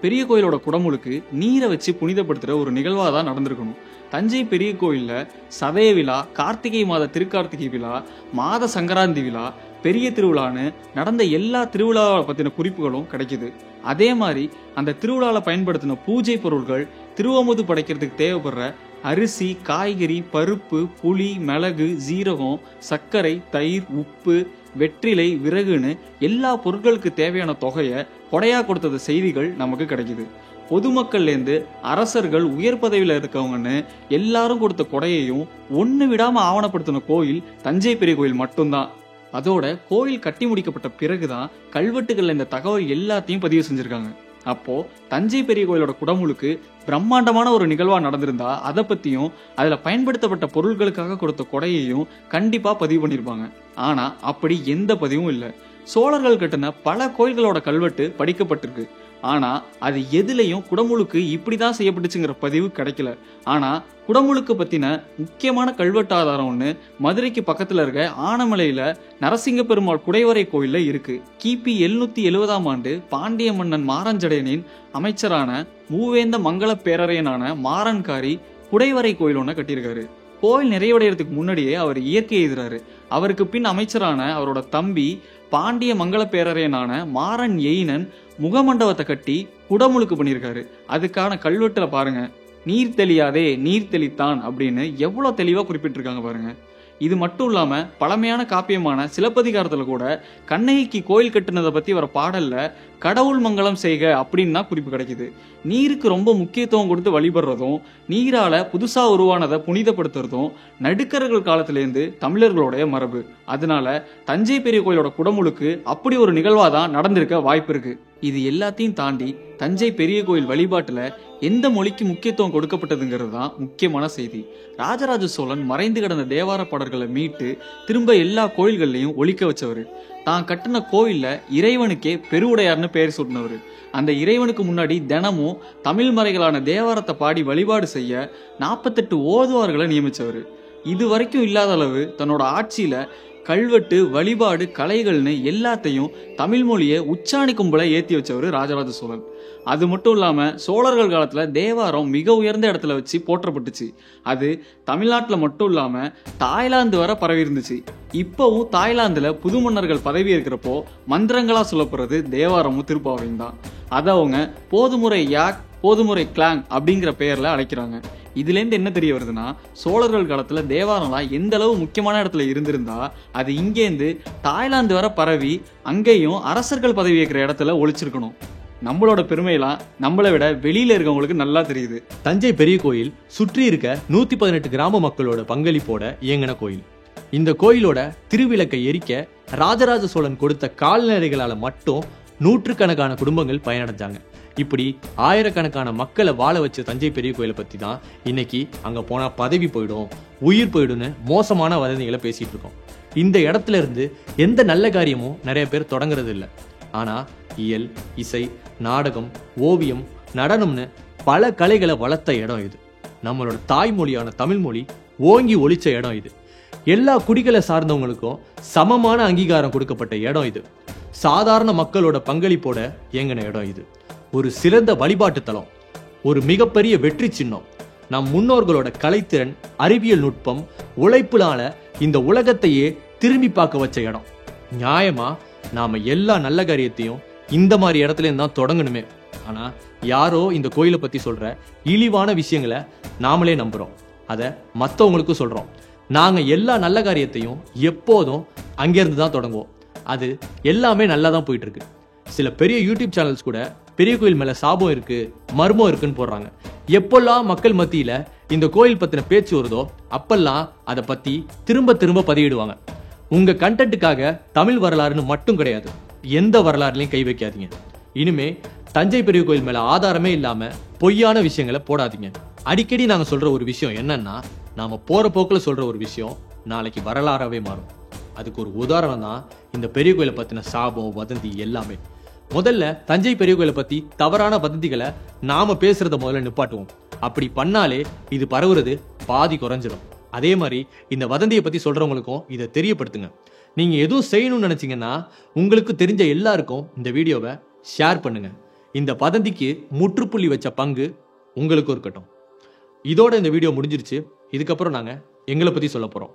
பெரிய கோயிலோட குடமுழுக்கு நீரை வச்சு புனிதப்படுத்துற ஒரு நிகழ்வா தான் நடந்திருக்கணும். தஞ்சை பெரிய கோயில்ல சதய விழா, கார்த்திகை மாத திருக்கார்த்திகை விழா, மாத சங்கராந்தி விழா, பெரிய திருவிழான்னு நடந்த எல்லா திருவிழாவை பத்தின குறிப்புகளும் கிடைக்குது. அதே மாதிரி அந்த திருவிழால பயன்படுத்தின பூஜை பொருட்கள், திருவமுது படைக்கிறதுக்கு தேவைப்படுற அரிசி, காய்கறி, பருப்பு, புளி, மிளகு, ஜீரகம், சர்க்கரை, தயிர், உப்பு, வெற்றிலை, விறகுன்னு எல்லா பொருட்களுக்கு தேவையான தொகையை கொடையா கொடுத்தது செய்திகள் நமக்கு கிடைக்குது. பொதுமக்கள்லேருந்து அரசர்கள், உயர் பதவியில இருக்கவங்கன்னு எல்லாரும் கொடுத்த கொடையையும் ஒண்ணு விடாம ஆவணப்படுத்தின கோயில் தஞ்சை பெரிய கோயில் மட்டும்தான். அதோட கோயில் கட்டி முடிக்கப்பட்ட பிறகுதான் கல்வெட்டுகள்ல இந்த தகவல் எல்லாத்தையும் பதிவு செஞ்சிருக்காங்க. அப்போ தஞ்சை பெரிய கோயிலோட குடமுழுக்கு பிரம்மாண்டமான ஒரு நிகழ்வா நடந்திருந்தா அதை பத்தியும் அதுல பயன்படுத்தப்பட்ட பொருட்களுக்காக கொடுத்த கொடையையும் கண்டிப்பா பதிவு பண்ணிருப்பாங்க. ஆனா அப்படி எந்த பதிவும் இல்லை. சோழர்கள் கட்டின பல கோயில்களோட கல்வெட்டு படிக்கப்பட்டிருக்கு. ஆனா அது எதுலையும் குடமுழுக்கு இப்படிதான் செய்யப்பட்டுச்சுங்கிற பதிவு கிடைக்கல. ஆனா குடமுழுக்கு பத்தின முக்கியமான கல்வெட்டு ஆதாரம் ஒண்ணு மதுரைக்கு பக்கத்துல இருக்க ஆனமலையில நரசிங்க பெருமாள் குடைவரை கோயில்ல இருக்கு. கிபி 770ஆம் ஆண்டு பாண்டிய மன்னன் மாரஞ்சடையனின் அமைச்சரான மூவேந்த மங்கள பேரரையனான மாறன்காரி குடைவரை கோயில் ஒண்ண கட்டியிருக்காரு. கோயில் நிறைவடைறதுக்கு முன்னாடியே அவர் இயற்கை எழுதுறாரு. அவருக்கு பின் அமைச்சரான அவரோட தம்பி பாண்டிய மங்கள பேரரையனான மாறன் எயினன் முகமண்டபத்தை கட்டி குடமுழுக்கு பண்ணியிருக்காரு. அதுக்கான கல்வெட்டுல பாருங்க, நீர் தெளியாதே நீர் தெளித்தான் அப்படின்னு எவ்வளவு தெளிவா குறிப்பிட்டிருக்காங்க பாருங்க. இது மட்டும் இல்லாம பழமையான காப்பியமான சிலப்பதிகாரத்துல கூட கண்ணகிக்கு கோயில் கட்டுனதை பத்தி வர பாடல்ல கடவுள் மங்களம் செய்க அப்படின்னு தான் குறிப்பு கிடைக்குது. நீருக்கு ரொம்ப முக்கியத்துவம் கொடுத்து வழிபடுறதும், நீரால புதுசா உருவானதை புனிதப்படுத்துறதும் நடுக்கர்கள் காலத்திலேருந்து தமிழர்களுடைய மரபு. அதனால தஞ்சை பெரிய கோயிலோட குடமுழுக்கு அப்படி ஒரு நிகழ்வாதான் நடந்திருக்க வாய்ப்பு இருக்கு. இது எல்லாத்தையும் தாண்டி தஞ்சை பெரிய கோயில் வழிபாட்டுல எந்த மொழிக்கு முக்கியத்துவம் கொடுக்கப்பட்டதுங்கிறது தான் முக்கியமான செய்தி. ராஜராஜ சோழன் மறைந்து கிடந்த தேவார பாடல்களை மீட்டு திரும்ப எல்லா கோயில்கள்லையும் ஒலிக்க வச்சவரு. தான் கட்டின கோயில்ல இறைவனுக்கே பெருவுடையார்னு பெயர் சூட்டினவர். அந்த இறைவனுக்கு முன்னாடி தினமும் தமிழ் மறைகளான தேவாரத்தை பாடி வழிபாடு செய்ய 48 ஓதுவார்களை நியமிச்சவர். இது வரைக்கும் இல்லாத அளவு தன்னோட ஆட்சியில கல்வெட்டு, வழிபாடு, கலைகள்னு எல்லாத்தையும் தமிழ் மொழியை உச்சாணி கும்பல ஏத்தி வச்சவர் ராஜராஜ சோழன். அது மட்டும் இல்லாம சோழர்கள் காலத்துல தேவாரம் மிக உயர்ந்த இடத்துல வச்சு போற்றப்பட்டுச்சு. அது தமிழ்நாட்டுல மட்டும் இல்லாம தாய்லாந்து வரை பரவி இருந்துச்சு. இப்பவும் தாய்லாந்துல புது மன்னர்கள் பதவி இருக்கிறப்போ மந்திரங்களா சொல்லப்படுறது தேவாரமும் திருப்பாவையும் தான். அதை அவங்க போதுமுறை யாக், போதுமுறை கிளாங் அப்படிங்கிற பெயர்ல அழைக்கிறாங்க. இதுல இருந்து என்ன தெரிய வருதுன்னா, சோழர்கள் காலத்துல தேவாரம்லாம் எந்த அளவு முக்கியமான இடத்துல இருந்திருந்தா அது இங்கேருந்து தாய்லாந்து வரை பரவி அங்கேயும் அரசர்கள் பதவி இருக்கிற இடத்துல ஒழிச்சிருக்கணும். நம்மளோட பெருமையெல்லாம் நம்மளை விட வெளியில இருக்கவங்களுக்கு நல்லா தெரியுது. தஞ்சை பெரிய கோயில் சுற்றி இருக்க 118 கிராம மக்களோட பங்களிப்போட இயங்கின கோயில். இந்த கோயிலோட திருவிளக்கை எரிக்க ராஜராஜ சோழன் கொடுத்த கால்நடைகளால மட்டும் நூற்றுக்கணக்கான குடும்பங்கள் பயனடைஞ்சாங்க. இப்படி ஆயிரக்கணக்கான மக்களை வாழ வச்ச தஞ்சை பெரிய கோயிலை பத்தி தான் இன்னைக்கு அங்க போனா பதவி போயிடும், உயிர் போயிடும்னு மோசமான வதந்திகளை பேசிட்டு இருக்கோம். இந்த இடத்துல இருந்து எந்த நல்ல காரியமும் நிறைய பேர் தொடங்குறது இல்லை. ஆனா இயல், இசை, நாடகம், ஓவியம், நடனம்னு பல கலைகளை வளர்த்த இடம் இது. நம்மளோட தாய்மொழியான தமிழ் மொழி ஓங்கி ஒழிச்ச இடம் இது. எல்லா குடிகளை சார்ந்தவங்களுக்கும் சமமான அங்கீகாரம் கொடுக்கப்பட்ட இடம் இது. சாதாரண மக்களோட பங்களிப்போட இயங்கின இடம் இது. ஒரு சிறந்த வழிபாட்டு தலம், ஒரு மிகப்பெரிய வெற்றி சின்னம். நம் முன்னோர்களோட கலைத்திறன், அறிவியல் நுட்பம், உழைப்புனால இந்த உலகத்தையே திரும்பி பார்க்க வச்ச இடம். நியாயமா நாம எல்லா நல்ல காரியத்தையும் இந்த மாதிரி இடத்துல தான் தொடங்கணுமே. ஆனா யாரோ இந்த கோயிலை பத்தி சொல்ற இழிவான விஷயங்களை நாமளே நம்புறோம், அதை மற்றவங்களுக்கும் சொல்றோம். நாங்க எல்லா நல்ல காரியத்தையும் எப்போதும் அங்கிருந்து தான் தொடங்குவோம். அது எல்லாமே நல்லா தான் போயிட்டு இருக்கு. சில பெரிய யூடியூப் சேனல்ஸ் கூட பெரிய கோயில் மேல சாபம் இருக்கு, மர்மம் இருக்குன்னு போடுறாங்க. எப்பெல்லாம் மக்கள் மத்தியில இந்த கோயில் பத்தின பேச்சு வருதோ அப்பெல்லாம் அதை பத்தி திரும்ப திரும்ப பதிவிடுவாங்க. உங்க கண்டென்ட்டுக்காக தமிழ் வரலாறுன்னு மட்டும் கிடையாது, எந்த வரலாறுலையும் கை வைக்காதீங்க. இனிமே தஞ்சை பெரிய கோயில் மேல ஆதாரமே இல்லாம பொய்யான விஷயங்களை போடாதீங்க. அடிக்கடி நாங்க சொல்ற ஒரு விஷயம் என்னன்னா, நாம போற போக்குல சொல்ற ஒரு விஷயம் நாளைக்கு வரலாறாவே மாறும். அதுக்கு ஒரு உதாரணம் தான் இந்த பெரிய கோயிலை பத்தின சாபம், வதந்தி எல்லாமே. முதல்ல தஞ்சை பெரிய கோயிலை பத்தி தவறான வதந்திகளை நாம பேசுறத முதல்ல நிப்பாட்டுவோம். அப்படி பண்ணாலே இது பரவுறது பாதி குறைஞ்சிடும். அதே மாதிரி இந்த வதந்தியை பத்தி சொல்றவங்களுக்கும் இதை தெரியப்படுத்துங்க. நீங்க எதுவும் செய்யணும்னு நினைச்சீங்கன்னா உங்களுக்கு தெரிஞ்ச எல்லாருக்கும் இந்த வீடியோவை ஷேர் பண்ணுங்க. இந்த வதந்திக்கு முற்றுப்புள்ளி வச்ச பங்கு உங்களுக்கு இருக்கட்டும். இதோட இந்த வீடியோ முடிஞ்சிருச்சு. இதுக்கப்புறம் நாங்க எங்களை பத்தி சொல்ல போறோம்.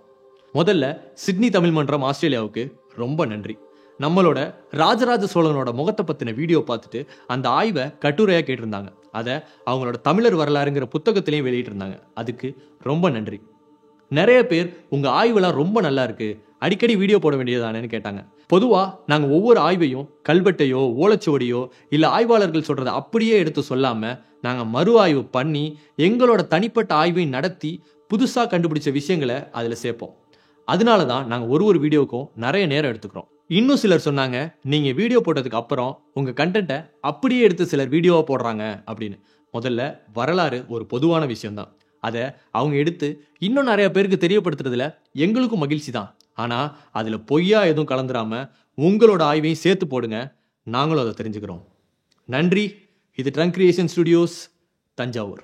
முதல்ல சிட்னி தமிழ் மன்றம் ஆஸ்திரேலியாவுக்கு ரொம்ப நன்றி. நம்மளோட ராஜராஜ சோழனோட முகத்தை பத்தின வீடியோ பார்த்துட்டு அந்த ஆய்வை கட்டுரையா கேட்டிருந்தாங்க. அதை அவங்களோட தமிழர் வரலாறுங்கிற புத்தகத்திலையும் வெளியிட்டு இருந்தாங்க. அதுக்கு ரொம்ப நன்றி. நிறைய பேர் உங்க ஆய்வுலாம் ரொம்ப நல்லா இருக்கு, அடிக்கடி வீடியோ போட வேண்டியதானேன்னு கேட்டாங்க. பொதுவா நாங்க ஒவ்வொரு ஆய்வையும் கல்வெட்டையோ ஓலைச்சுவடியோ இல்ல ஆய்வாளர்கள் சொல்றதை அப்படியே எடுத்து சொல்லாம நாங்க மறு ஆய்வு பண்ணி எங்களோட தனிப்பட்ட ஆய்வை நடத்தி புதுசா கண்டுபிடிச்ச விஷயங்களை அதுல சேர்ப்போம். அதனாலதான் நாங்க ஒரு வீடியோக்கும் நிறைய நேரம் எடுத்துக்கிறோம். இன்னும் சிலர் சொன்னாங்க, நீங்க வீடியோ போட்டதுக்கு அப்புறம் உங்க கண்டென்ட்டை அப்படியே எடுத்து சிலர் வீடியோவா போடுறாங்க அப்படின்னு. முதல்ல வரலாறு ஒரு பொதுவான விஷயம் தான். அதை அவங்க எடுத்து இன்னும் நிறைய பேருக்கு தெரியப்படுத்துறதுல எங்களுக்கும் மகிழ்ச்சி தான். ஆனா அதுல பொய்யா எதுவும் கலந்துராம உங்களோட ஆய்வையும் சேர்த்து போடுங்க. நாங்களும் அதை தெரிஞ்சுக்கிறோம். நன்றி. இது ட்ரங்க் கிரியேஷன் ஸ்டுடியோஸ், தஞ்சாவூர்.